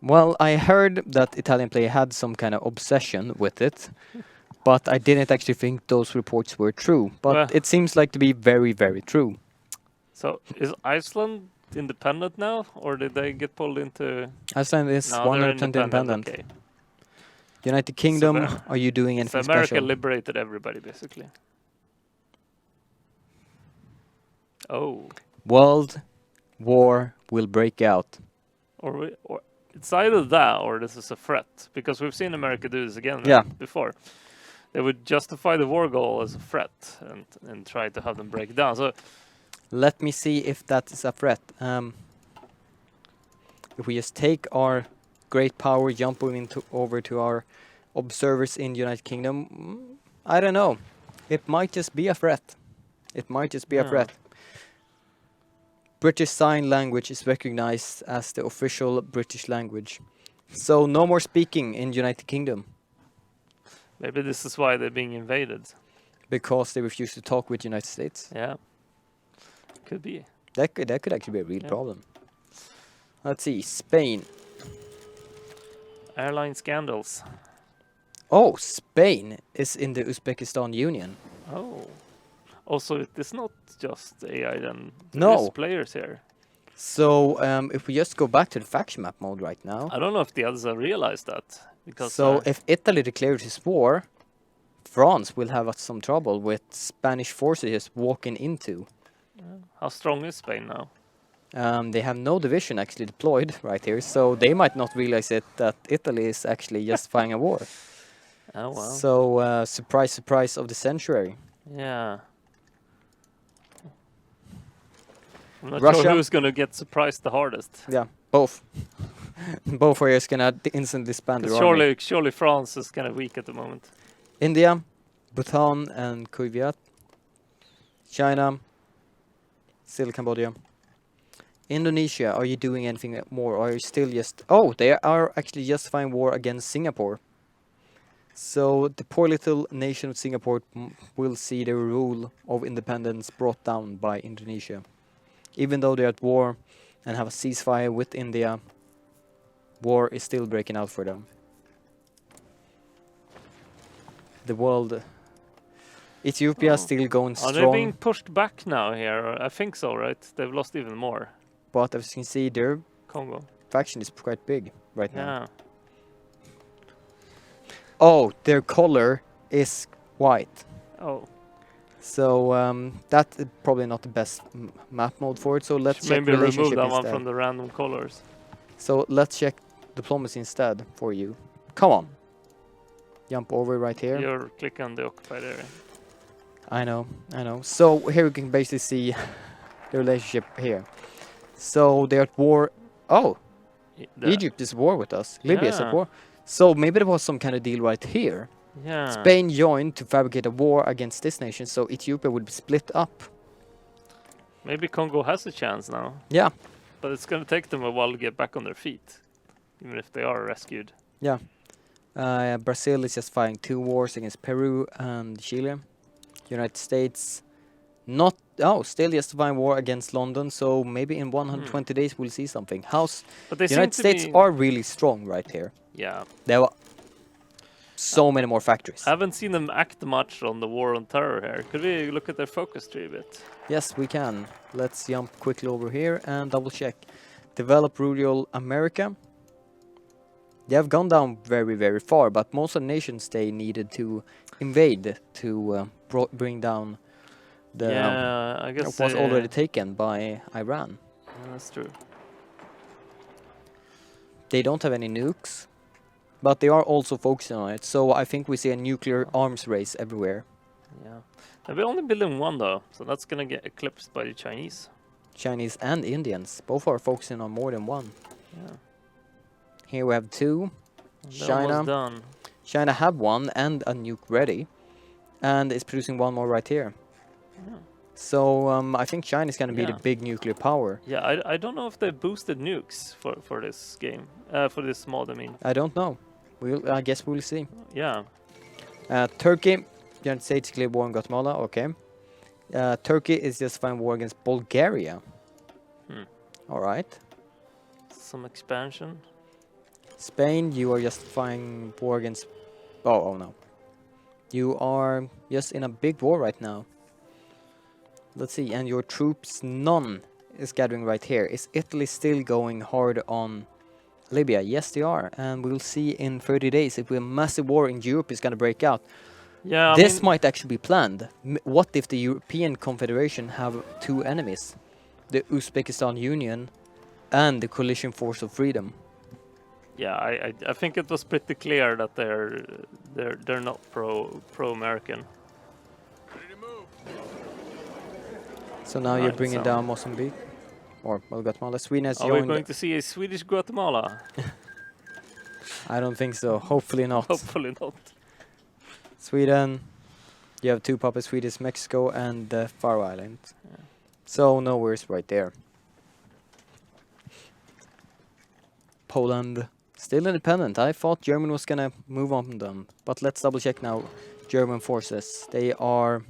C: Well, I heard that Italian player had some kind of obsession with it, but I didn't actually think those reports were true. But
B: Well-
C: it seems like to be very, very true.
B: So is Iceland independent now, or did they get pulled into?
C: Iceland is
B: No, they're
C: 100% independent.
B: Okay.
C: United Kingdom,
B: Ver-
C: are you doing
B: So
C: anything
B: America
C: special?
B: liberated everybody basically. Oh,
C: World war will break out.
B: or it's either that or this is a threat, because we've seen America do this again
C: Yeah.
B: before. They would justify the war goal as a threat and try to have them break down. So
C: Let me see if that is a threat. If we just take our great power, jumping over to our observers in the United Kingdom, I don't know. It might just be a threat. It might just be a
B: Yeah.
C: threat. British Sign Language is recognized as the official British language. So no more speaking in the United Kingdom
B: maybe this is why they're being invaded.
C: because they refuse to talk with the United States.
B: Yeah, could be.
C: That could actually be a real
B: Yeah.
C: problem. Let's see, Spain.
B: Airline scandals.
C: Oh, Spain is in the Uzbekistan Union.
B: Oh. Also, it is not just AI then.
C: No.
B: There's players here.
C: So if we just go back to the faction map mode right now.
B: I don't know if the others have realized that. Because
C: So if Italy declares his war, France will have some trouble with Spanish forces just walking into.
B: how strong is Spain now?
C: They have no division actually deployed right here, so they might not realize it that Italy is actually just fighting a war.
B: Oh wow.
C: So surprise, surprise of the century.
B: Yeah. I'm not
C: Russia-
B: sure who's gonna get surprised the hardest.
C: Yeah, both. Both are just gonna instantly disband their
B: 'Cause
C: army.
B: surely France is kind of weak at the moment.
C: India, Bhutan and Kuwait. China, still Cambodia. Indonesia, are you doing anything more? Or are you still just... Oh, they are actually justifying war against Singapore. So the poor little nation of Singapore will see their rule of independence brought down by Indonesia. Even though they're at war and have a ceasefire with India, war is still breaking out for them. The world... Ethiopia
B: Oh.
C: still going
B: Are they being
C: strong,
B: pushed back now here? I think so, right? They've lost even more.
C: but as you can see, their
B: Congo.
C: faction is quite big right now.
B: Yeah.
C: Oh, their color is white.
B: Oh,
C: So that is probably not the best map mode for it. So let's
B: should
C: check
B: maybe remove
C: relationship
B: that one
C: instead.
B: from the random colors.
C: So let's check diplomacy instead for you. Come on. Jump over right here.
B: You're clicking on the occupied area.
C: I know, I know. So here we can basically see the relationship here. So they're at war. Oh, Egypt is at war with us. Libya is at
B: Yeah.
C: war. So maybe there was some kind of deal right here.
B: Yeah.
C: Spain joined to fabricate a war against this nation, so Ethiopia would be split up.
B: Maybe Congo has a chance now,
C: Yeah,
B: but it's going to take them a while to get back on their feet, even if they are rescued.
C: yeah. Brazil is just fighting 2 wars against Peru and Chile. United States, not still just fighting war against London. So maybe in 120 days we'll see something.
B: But they
C: United
B: seem
C: States
B: to be,
C: are really strong right here.
B: yeah.
C: There are so many more factories.
B: I haven't seen them act much on the war on terror here. Could we look at their focus tree a bit?
C: Yes, we can. Let's jump quickly over here and double check. Develop rural America. They have gone down very, very far, but most of the nations they needed to invade to bring down the
B: Yeah, I guess
C: was already taken by Iran.
B: yeah, that's true.
C: They don't have any nukes, but they are also focusing on it. So I think we see a nuclear arms race everywhere.
B: Yeah. They're only building one though, so that's gonna get eclipsed by the Chinese.
C: Chinese and Indians both are focusing on more than one.
B: Yeah.
C: Here we have 2.
B: They're
C: China.
B: almost done.
C: China have one and a nuke ready, and is producing one more right here.
B: Yeah.
C: So I think China is going to be the
B: Yeah.
C: big nuclear power.
B: Yeah, I don't know if they boosted nukes for this game, for this mod. I mean,
C: I don't know. I guess we'll see.
B: yeah.
C: Turkey, United States declared war on Guatemala. Okay. Turkey is just fighting war against Bulgaria. All right.
B: Some expansion.
C: Spain, you are just fighting war against. Oh no. You are just in a big war right now. Let's see, and your troops, none is gathering right here. Is Italy still going hard on Libya? Yes, they are. And we'll see in 30 days if a massive war in Europe is going to break out.
B: Yeah, I
C: This
B: mean,
C: might actually be planned. What if the European Confederation have 2 enemies? The Uzbekistan Union and the Coalition Force of Freedom.
B: yeah, I think it was pretty clear that they're not pro American.
C: So now you're
B: Right,
C: bringing
B: so-
C: down Mozambique. Or, well, Guatemala. Sweden has
B: Are we
C: joined.
B: going to see a Swedish Guatemala?
C: I don't think so. Hopefully not.
B: Hopefully not.
C: Sweden. You have 2 puppets, Swedish, Mexico, and the Faroe Islands.
B: Yeah.
C: So no worries right there. Poland still independent. I thought Germany was gonna move on them, but let's double check now. German forces. They are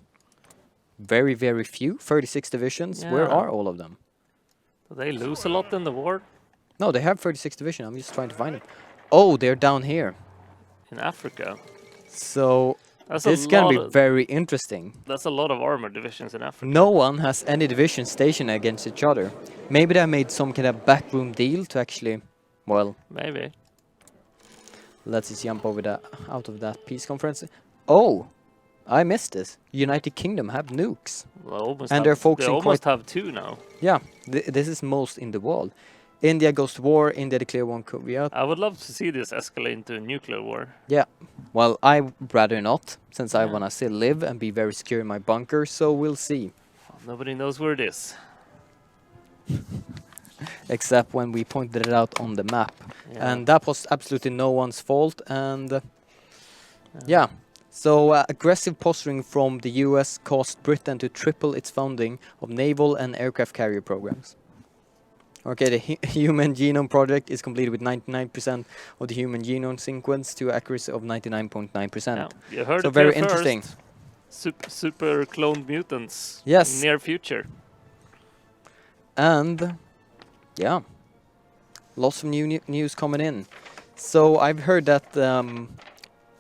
C: very, very few. 36 divisions. Where
B: Yeah.
C: are all of them?
B: Do they lose a lot in the war
C: No, they have 36 divisions. I'm just trying to find them. Oh, they're down here.
B: in Africa?
C: So
B: That's
C: this is
B: a
C: gonna
B: lot.
C: be very interesting.
B: That's a lot of armor divisions in Africa.
C: No one has any division stationed against each other. Maybe they made some kind of backroom deal to actually, well,
B: Maybe.
C: let's just jump over that out of that peace conference. Oh, I missed this. United Kingdom have nukes.
B: Well, almost
C: And
B: have,
C: they're focusing
B: they almost
C: quite-
B: have 2 now.
C: Yeah, this is most in the world. India goes to war. India declare one Korea.
B: I would love to see this escalate into a nuclear war.
C: Yeah, well, I'd rather not, since I
B: Yeah.
C: wanna still live and be very secure in my bunker. So we'll see.
B: Nobody knows where it is.
C: Except when we pointed it out on the map.
B: Yeah.
C: And that was absolutely no one's fault. And yeah, so aggressive posturing from the US caused Britain to triple its funding of naval and aircraft carrier programs. Okay, the Human Genome Project is completed with 99% of the human genome sequence to accuracy of 99.9%.
B: Yeah, you heard
C: So
B: it
C: very
B: here
C: interesting.
B: first. Super cloned mutants.
C: Yes.
B: Near future.
C: And yeah, lots of new news coming in. So I've heard that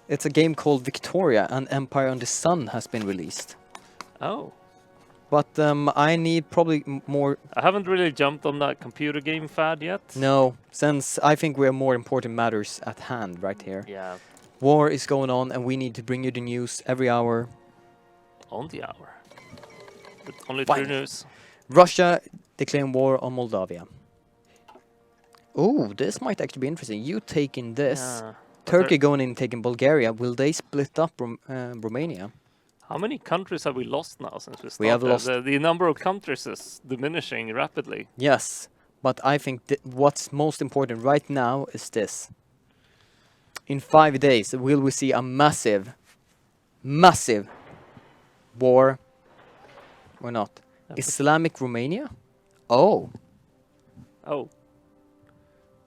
C: it's a game called Victoria and Empire on the Sun has been released.
B: Oh.
C: But I need probably more.
B: I haven't really jumped on that computer game fad yet.
C: No, since I think we have more important matters at hand right here.
B: Yeah.
C: War is going on, and we need to bring you the news every hour.
B: On the hour. But only
C: Fine.
B: true news.
C: Russia declaring war on Moldavia. Oh, this might actually be interesting. You taking this.
B: Yeah. But
C: Turkey going in and taking Bulgaria. Will they split up Romania?
B: how many countries have we lost now since we started?
C: We have lost-
B: The number of countries is diminishing rapidly.
C: Yes, but I think what's most important right now is this. In 5 days, will we see a massive war or not? Islamic Romania? Oh,
B: Oh.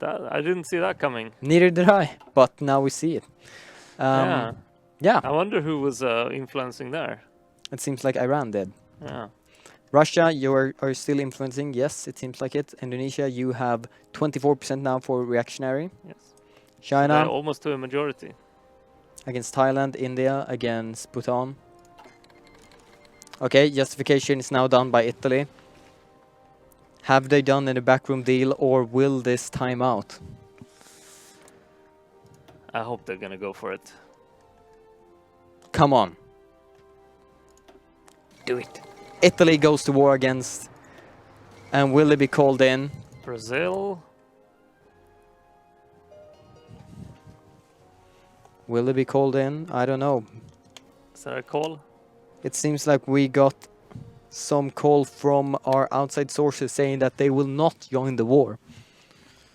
B: I didn't see that coming.
C: neither did I, but now we see it.
B: Yeah.
C: Yeah,
B: I wonder who was influencing there.
C: it seems like Iran did.
B: Yeah.
C: Russia, you are still influencing. Yes, it seems like it. Indonesia, you have 24% now for reactionary.
B: Yes.
C: China
B: They're almost to a majority.
C: against Thailand, India against Bhutan. Okay, justification is now done by Italy. Have they done any backroom deal, or will this time out?
B: I hope they're gonna go for it.
C: Come on. Do it. Italy goes to war against, and will they be called in?
B: Brazil.
C: Will they be called in? I don't know.
B: Is that a call?
C: It seems like we got some call from our outside sources saying that they will not join the war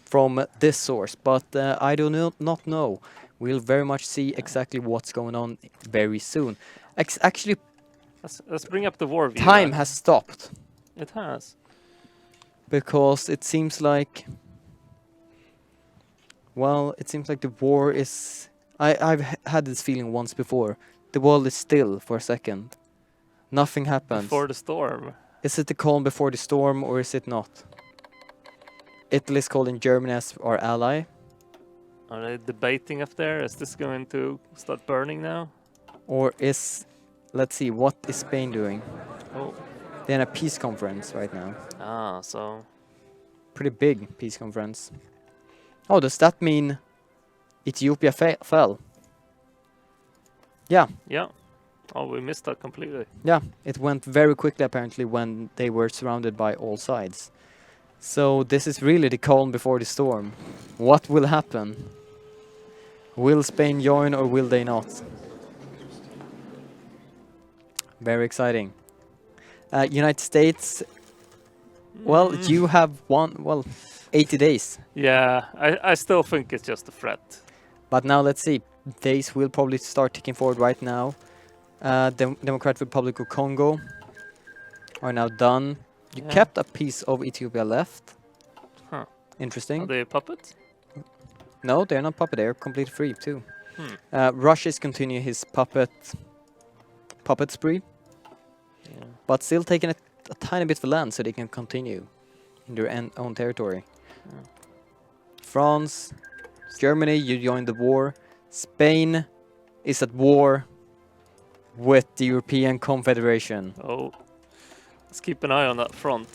C: from this source, but I do not know. We'll very much see exactly what's going on very soon. Actually,
B: Let's bring up the war view.
C: time has stopped
B: It has.
C: because it seems like, well, it seems like the war is. I've had this feeling once before. The world is still for a second. Nothing happens.
B: Before the storm.
C: Is it the calm before the storm, or is it not? Italy is calling Germany as our ally.
B: Are they debating up there? Is this going to start burning now?
C: Or is... Let's see, what is Spain doing?
B: Oh.
C: They're in a peace conference right now.
B: Ah, so...
C: Pretty big peace conference. Oh, does that mean Ethiopia fell? Yeah,
B: Yeah. Oh, we missed that completely.
C: yeah. It went very quickly apparently when they were surrounded by all sides. So this is really the calm before the storm. What will happen? Will Spain join or will they not? Very exciting. United States, well, you have 80 days.
B: Yeah, I still think it's just a threat.
C: But now let's see. Days will probably start ticking forward right now. Democratic Republic of Congo are now done. You
B: Yeah.
C: kept a piece of Ethiopia left.
B: Huh.
C: Interesting.
B: Are they puppets?
C: No, they're not puppet. They're completely free too.
B: Hmm.
C: Russia is continuing his puppet spree,
B: Yeah.
C: but still taking a tiny bit of land so they can continue in their own territory.
B: Yeah.
C: France, Germany, you joined the war. Spain is at war with the European Confederation.
B: Oh. Let's keep an eye on that front.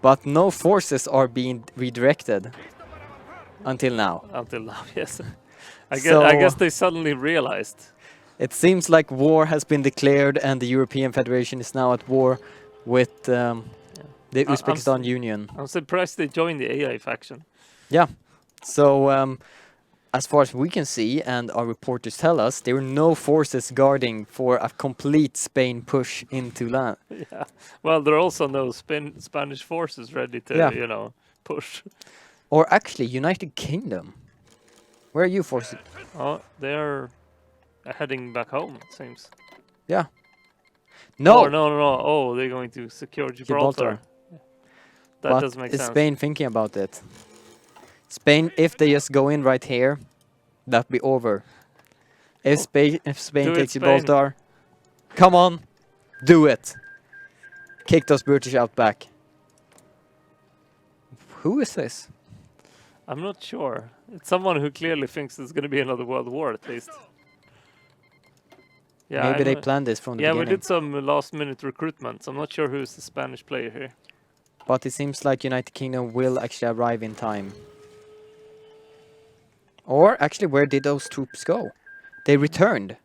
C: But no forces are being redirected until now.
B: Until now, yes. I
C: So-
B: guess they suddenly realized.
C: It seems like war has been declared and the European Federation is now at war with the
B: I'm
C: Uzbekistan Union.
B: I'm surprised they joined the AI faction.
C: Yeah. So as far as we can see and our reporters tell us, there are no forces guarding for a complete Spain push into land.
B: Yeah. Well, there are also no Spanish forces ready to,
C: Yeah.
B: push.
C: Or actually, United Kingdom. Where are you forces?
B: Oh, they're heading back home, it seems.
C: Yeah. No!
B: Oh, no. Oh, they're going to secure Gibraltar. That
C: But
B: does make
C: is
B: sense.
C: Spain thinking about it? Spain, if they just go in right here, that'd be over. If Spain
B: Do
C: takes
B: it, Spain.
C: Gibraltar, come on, do it. Kick those British out back. Who is this?
B: I'm not sure. It's someone who clearly thinks there's going to be another world war, at least. Yeah,
C: Maybe they
B: know-
C: planned this from the
B: Yeah, we
C: beginning.
B: did some last-minute recruitments. I'm not sure who's the Spanish player here.
C: But it seems like United Kingdom will actually arrive in time. Or actually, where did those troops go? They returned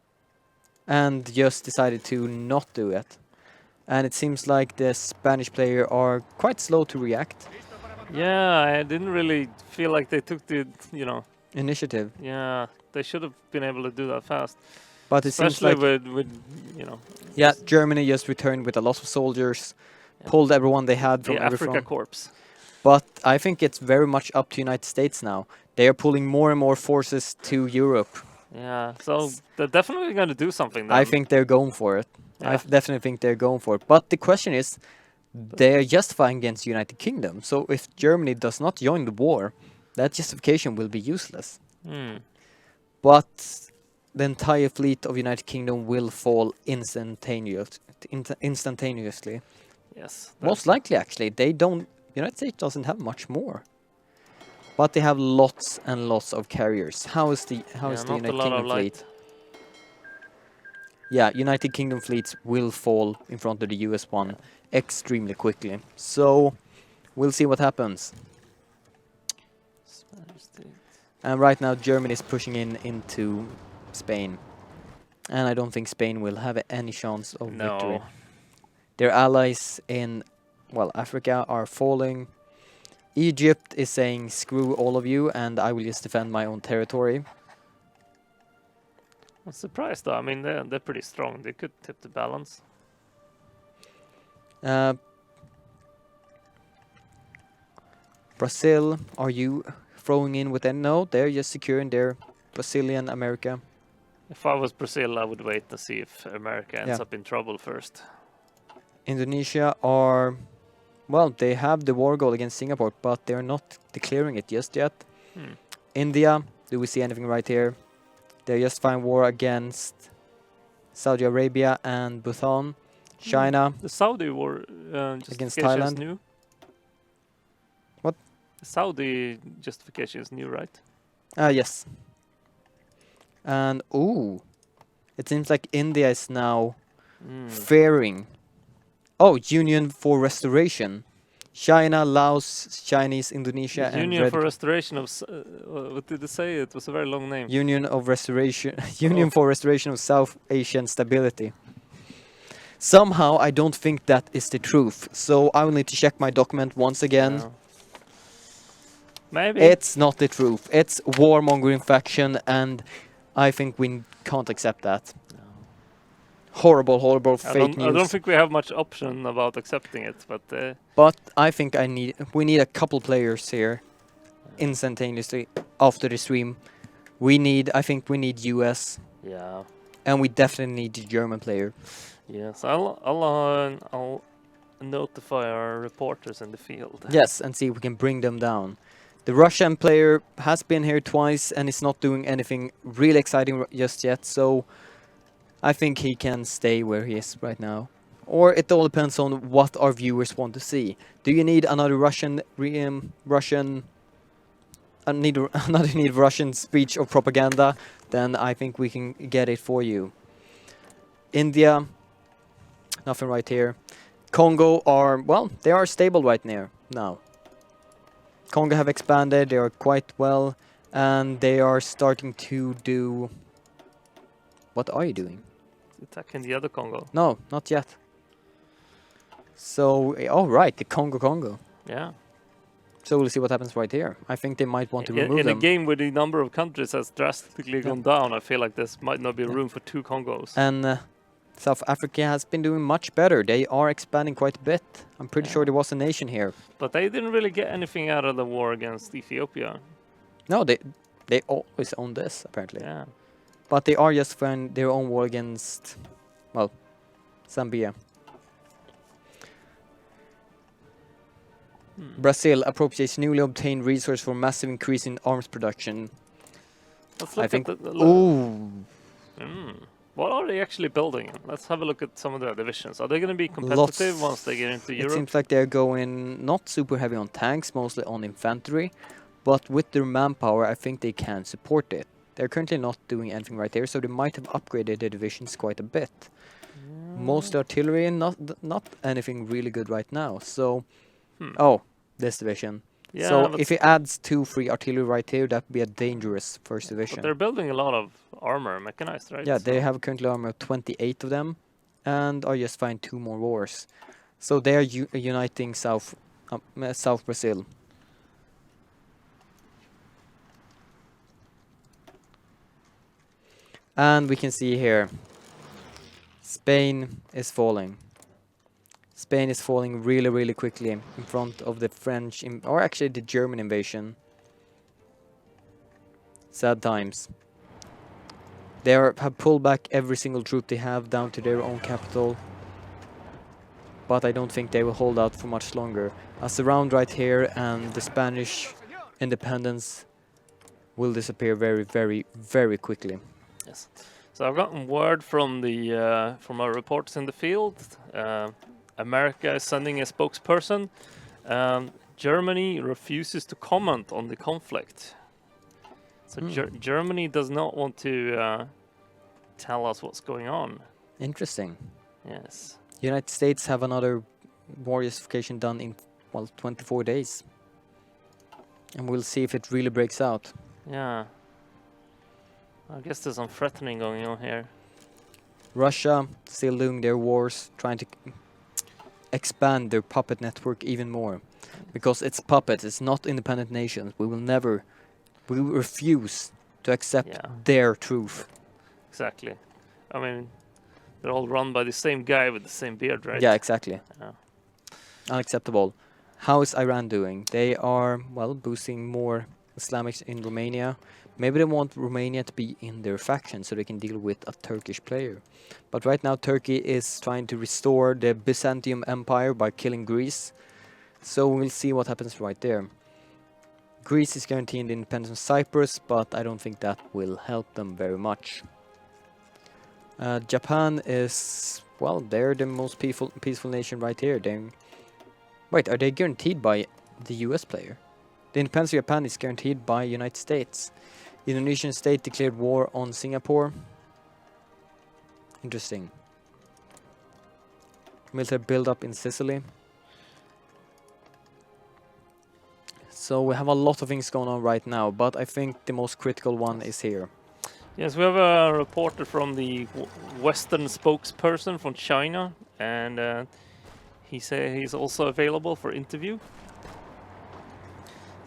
C: and just decided to not do it. And it seems like the Spanish player are quite slow to react.
B: Yeah, I didn't really feel like they took the,
C: Initiative.
B: yeah, they should have been able to do that fast.
C: But it seems
B: Especially
C: like
B: with
C: yeah, Germany just returned with a lot of soldiers,
B: Yeah.
C: pulled everyone they had from
B: the
C: every
B: Africa
C: front.
B: Corps.
C: But I think it's very much up to United States now. They are pulling more and more forces to Europe.
B: Yeah, so they're definitely going to do something then.
C: I think they're going for it.
B: Yeah.
C: I definitely think they're going for it. But the question is, they're justifying against the United Kingdom. So if Germany does not join the war, that justification will be useless.
B: Hmm.
C: But the entire fleet of United Kingdom will fall instantaneously.
B: Yes.
C: Most likely, actually, they don't. United States doesn't have much more, but they have lots and lots of carriers. How is the
B: not a
C: United
B: lot of
C: Kingdom
B: light.
C: fleet? Yeah, United Kingdom fleets will fall in front of the US one extremely quickly. So we'll see what happens.
B: Spanish state.
C: And right now, Germany is pushing into Spain, and I don't think Spain will have any chance of victory.
B: No.
C: Their allies in, well, Africa are falling. Egypt is saying, screw all of you, and I will just defend my own territory.
B: I'm surprised though. I mean, they're pretty strong. They could tip the balance.
C: Brazil, are you throwing in with any? No, they're just securing their Brazilian America.
B: If I was Brazil, I would wait and see if America ends
C: Yeah.
B: up in trouble first.
C: Indonesia are, well, they have the war goal against Singapore, but they're not declaring it just yet.
B: Hmm.
C: India, do we see anything right here? They're just fighting war against Saudi Arabia and Bhutan. China,
B: The Saudi war
C: Against
B: justification is
C: Thailand?
B: new.
C: What?
B: The Saudi justification is new, right?
C: yes. And, ooh, it seems like India is now fearing. Oh, Union for Restoration. China, Laos, Chinese, Indonesia, and
B: Union
C: Red
B: for Restoration of what did they say? It was a very long name.
C: Union of Restoration, Union for Restoration of South Asian Stability. Somehow, I don't think that is the truth. So I will need to check my document once again.
B: No. Maybe.
C: It's not the truth. It's warmongering faction, and I think we can't accept that.
B: No.
C: Horrible, horrible fake
B: I don't
C: news.
B: think we have much option about accepting it, but
C: But I think we need a couple players here instantaneously after the stream. I think we need US,
B: yeah.
C: and we definitely need the German player.
B: Yes, I'll notify our reporters in the field.
C: Yes, and see if we can bring them down. The Russian player has been here twice and is not doing anything really exciting just yet, so I think he can stay where he is right now. Or it all depends on what our viewers want to see. Do you need another need Russian speech or propaganda? Then I think we can get it for you. India, nothing right here. Congo they are stable right now. Congo have expanded, they are quite well, and they are starting to do... What are you doing?
B: Attacking the other Congo.
C: No, not yet. So, right, the Congo.
B: Yeah.
C: So we'll see what happens right here. I think they might want to remove
B: In a
C: them.
B: game where the number of countries has drastically gone down, I feel like this might not be room for two Congos.
C: And South Africa has been doing much better. They are expanding quite a bit. I'm pretty sure there was a nation here.
B: But they didn't really get anything out of the war against Ethiopia.
C: No, they always own this, apparently.
B: Yeah.
C: But they are just fighting their own war against, Zambia. Brazil appropriates newly obtained resource for massive increase in arms production.
B: Let's look
C: I think.
B: at the
C: Ooh.
B: What are they actually building? Let's have a look at some of their divisions. Are they going to be competitive once they get into
C: It
B: Europe?
C: seems like they're going not super heavy on tanks, mostly on infantry. But with their manpower, I think they can support it. They're currently not doing anything right there, so they might have upgraded their divisions quite a bit. Most artillery, not anything really good right now. So, this division.
B: Yeah,
C: So
B: but,
C: if he adds 2 free artillery right here, that would be a dangerous first
B: but
C: division.
B: they're building a lot of armor, mechanized, right?
C: Yeah, they
B: So-
C: have currently armor of 28 of them, and are just find 2 more wars. So they are uniting South Brazil. And we can see here, Spain is falling. Spain is falling really, really quickly in front of the French, or actually the German invasion. Sad times. They have pulled back every single troop they have down to their own capital. But I don't think they will hold out for much longer. A surround right here and the Spanish independence will disappear very, very, very quickly.
B: Yes. So I've gotten word from the from our reporters in the field. America is sending a spokesperson. Germany refuses to comment on the conflict. So Germany does not want to tell us what's going on.
C: Interesting.
B: Yes.
C: United States have another war justification done in, well, 24 days. And we'll see if it really breaks out.
B: Yeah. I guess there's some threatening going on here.
C: Russia still doing their wars, trying to expand their puppet network even more. Because it's puppets, it's not independent nations. We will refuse to accept their truth.
B: Exactly. I mean, they're all run by the same guy with the same beard, right?
C: Yeah, exactly.
B: Yeah.
C: Unacceptable. How is Iran doing? They are, well, boosting more Islamics in Romania. Maybe they want Romania to be in their faction so they can deal with a Turkish player. But right now Turkey is trying to restore the Byzantium Empire by killing Greece. So we'll see what happens right there. Greece is guaranteeing the independence of Cyprus, but I don't think that will help them very much. Japan is, well, they're the most peaceful nation right here. Wait, are they guaranteed by the US player? The independence of Japan is guaranteed by United States. Indonesian state declared war on Singapore. Interesting. Military build-up in Sicily. So we have a lot of things going on right now, but I think the most critical one is here.
B: Yes, we have a reporter from the Western spokesperson from China, and he said he's also available for interview.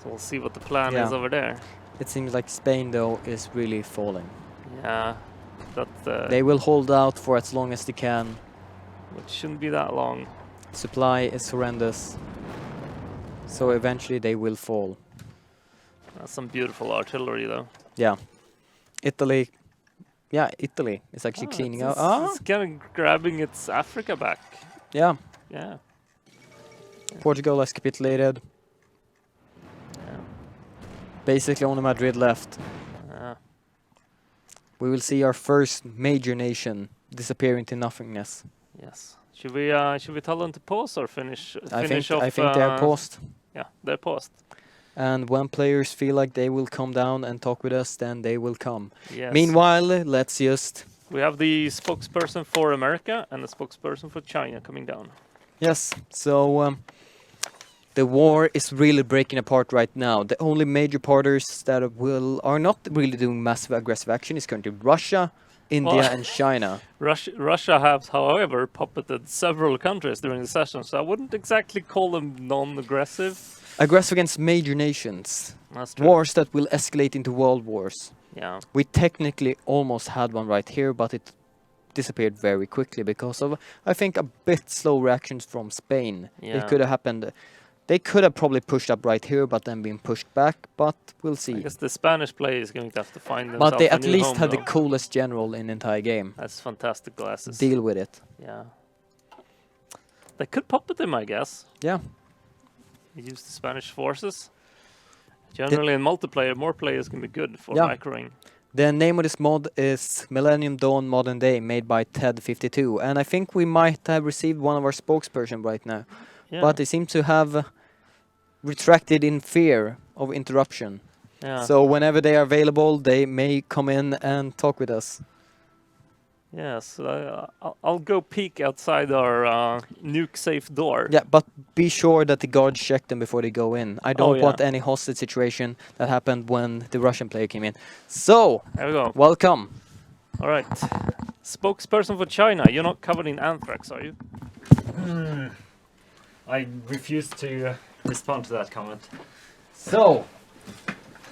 B: So we'll see what the plan is over there.
C: It seems like Spain, though, is really falling.
B: Yeah, that
C: they will hold out for as long as they can.
B: Which shouldn't be that long.
C: Supply is horrendous. So eventually they will fall.
B: That's some beautiful artillery, though.
C: Yeah. Italy. Yeah, Italy is actually cleaning out.
B: It's kind of grabbing its Africa back.
C: Yeah.
B: Yeah.
C: Portugal has capitulated.
B: Yeah.
C: Basically only Madrid left. We will see our first major nation disappear into nothingness.
B: Yes. Should we tell them to pause or finish off?
C: I think they are paused.
B: Yeah, they're paused.
C: And when players feel like they will come down and talk with us, then they will come.
B: Yes.
C: Meanwhile, let's just...
B: We have the spokesperson for America and the spokesperson for China coming down.
C: Yes, so the war is really breaking apart right now. The only major partners that are not really doing massive aggressive action is currently Russia, India and China.
B: Russia has, however, puppeted several countries during the session, so I wouldn't exactly call them non-aggressive.
C: Aggressive against major nations.
B: That's true.
C: Wars that will escalate into world wars.
B: Yeah.
C: We technically almost had one right here, but it disappeared very quickly because of, I think, a bit slow reactions from Spain.
B: Yeah.
C: It could have happened. They could have probably pushed up right here, but then been pushed back, but we'll see.
B: I guess the Spanish player is going to have to find themselves
C: But they
B: a
C: at
B: new
C: least
B: home,
C: had
B: though.
C: the coolest general in the entire game.
B: That's fantastic glasses.
C: Deal with it.
B: Yeah. They could puppet him, I guess.
C: Yeah.
B: Use the Spanish forces. Generally in multiplayer, more players can be good for microing.
C: The name of this mod is Millennium Dawn Modern Day, made by Ted52. And I think we might have received one of our spokesperson right now.
B: Yeah.
C: But they seem to have retracted in fear of interruption.
B: Yeah.
C: So whenever they are available, they may come in and talk with us.
B: Yes, I'll go peek outside our nuke-safe door.
C: Yeah, but be sure that the guards check them before they go in. I don't want any hostage situation that happened when the Russian player came in. So,
B: There we go.
C: welcome.
B: All right. Spokesperson for China, you're not covered in anthrax, are you?
D: I refuse to respond to that comment.
C: So,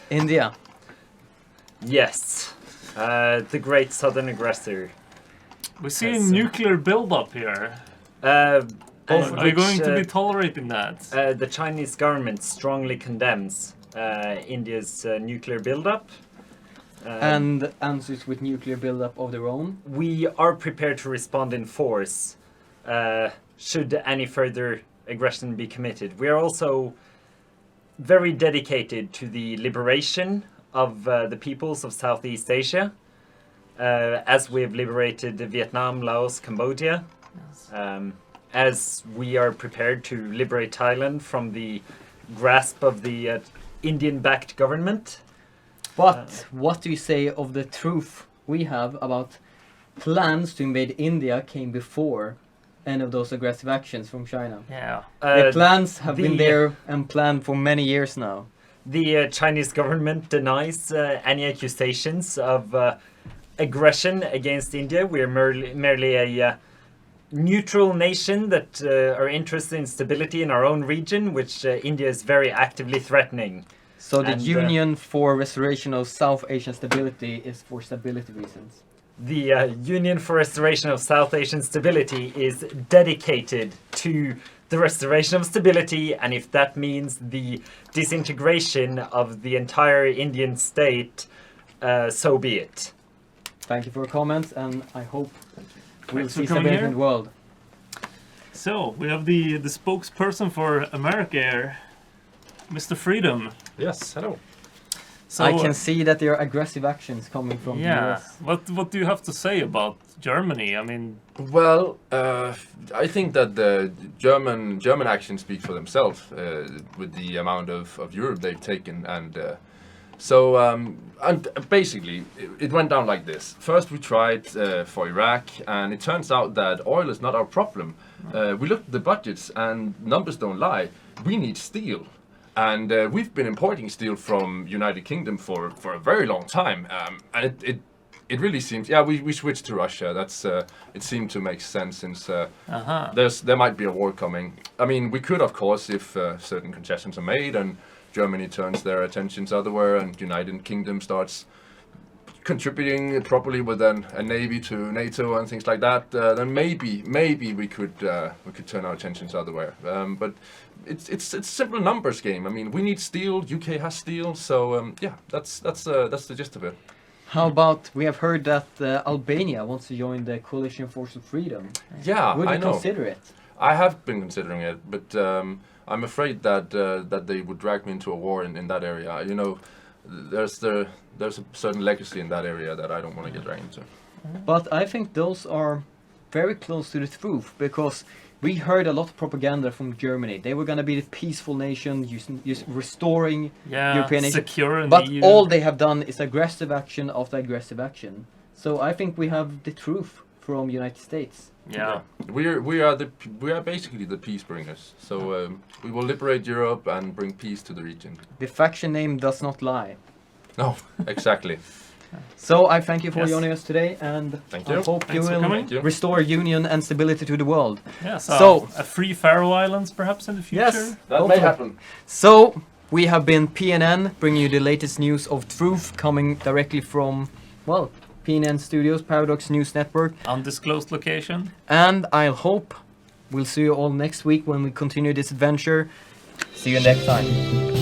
C: India.
D: Yes, the great southern aggressor.
B: We see a nuclear build-up here.
D: Are
B: Are you going to be tolerating that?
D: The Chinese government strongly condemns India's nuclear buildup.
C: And answers with nuclear buildup of their own.
D: We are prepared to respond in force should any further aggression be committed. We are also very dedicated to the liberation of the peoples of Southeast Asia, as we have liberated Vietnam, Laos, Cambodia, as we are prepared to liberate Thailand from the grasp of the Indian-backed government.
C: But what do you say of the truth we have about plans to invade India came before any of those aggressive actions from China?
B: Yeah.
C: The plans have been there and planned for many years now.
D: The Chinese government denies any accusations of aggression against India. We are merely a neutral nation that are interested in stability in our own region, which India is very actively threatening.
C: So the Union for Restoration of South Asian Stability is for stability reasons.
D: The Union for Restoration of South Asian Stability is dedicated to the restoration of stability, and if that means the disintegration of the entire Indian state, so be it.
C: Thank you for your comments, and I hope we'll
B: Thanks for
C: see
B: coming
C: stability
B: here.
C: in the world.
B: So, we have the spokesperson for America here, Mr. Freedom.
E: Yes, hello.
B: So,
C: I can see that there are aggressive actions coming from the US.
B: What do you have to say about Germany? I mean,
E: Well, I think that the German actions speak for themselves with the amount of Europe they've taken, and and basically it went down like this. First we tried for Iraq, and it turns out that oil is not our problem. We looked at the budgets, and numbers don't lie. We need steel. And we've been importing steel from United Kingdom for a very long time, and it really seems. Yeah, we switched to Russia. That's it seemed to make sense since there might be a war coming. I mean, we could, of course, if certain concessions are made and Germany turns their attentions otherwhere and United Kingdom starts contributing properly with a navy to NATO and things like that, then maybe we could turn our attentions elsewhere. But it's a simple numbers game. I mean, we need steel. UK has steel, so yeah, that's the gist of it.
C: How about, we have heard that Albania wants to join the Coalition for Freedom.
E: Yeah,
C: Would
E: I
C: you
E: know.
C: consider it?
E: I have been considering it, but I'm afraid that that they would drag me into a war in that area. You know, there's a certain legacy in that area that I don't want to get dragged into.
C: But I think those are very close to the truth, because we heard a lot of propaganda from Germany. They were going to be the peaceful nation, just restoring European nation.
B: secure in
C: But
B: the EU.
C: all they have done is aggressive action after aggressive action. So I think we have the truth from United States.
B: Yeah.
E: We are basically the peace bringers. So we will liberate Europe and bring peace to the region.
C: The faction name does not lie.
E: No, exactly.
C: So I thank you for
B: Yes.
C: joining us today, and
E: Thank
C: I
E: you.
C: hope
B: Thanks
C: you
B: for
C: will
B: coming.
E: Thank you.
C: restore union and stability to the world.
B: Yeah,
C: So-
B: a free Faroe Islands perhaps in the future?
C: Yes.
E: That
C: Hopefully.
E: may happen.
C: So we have been PNN, bringing you the latest news of truth coming directly from, well, PNN Studios, Paradox News Network.
B: Undisclosed location.
C: And I hope we'll see you all next week when we continue this adventure. See you next time.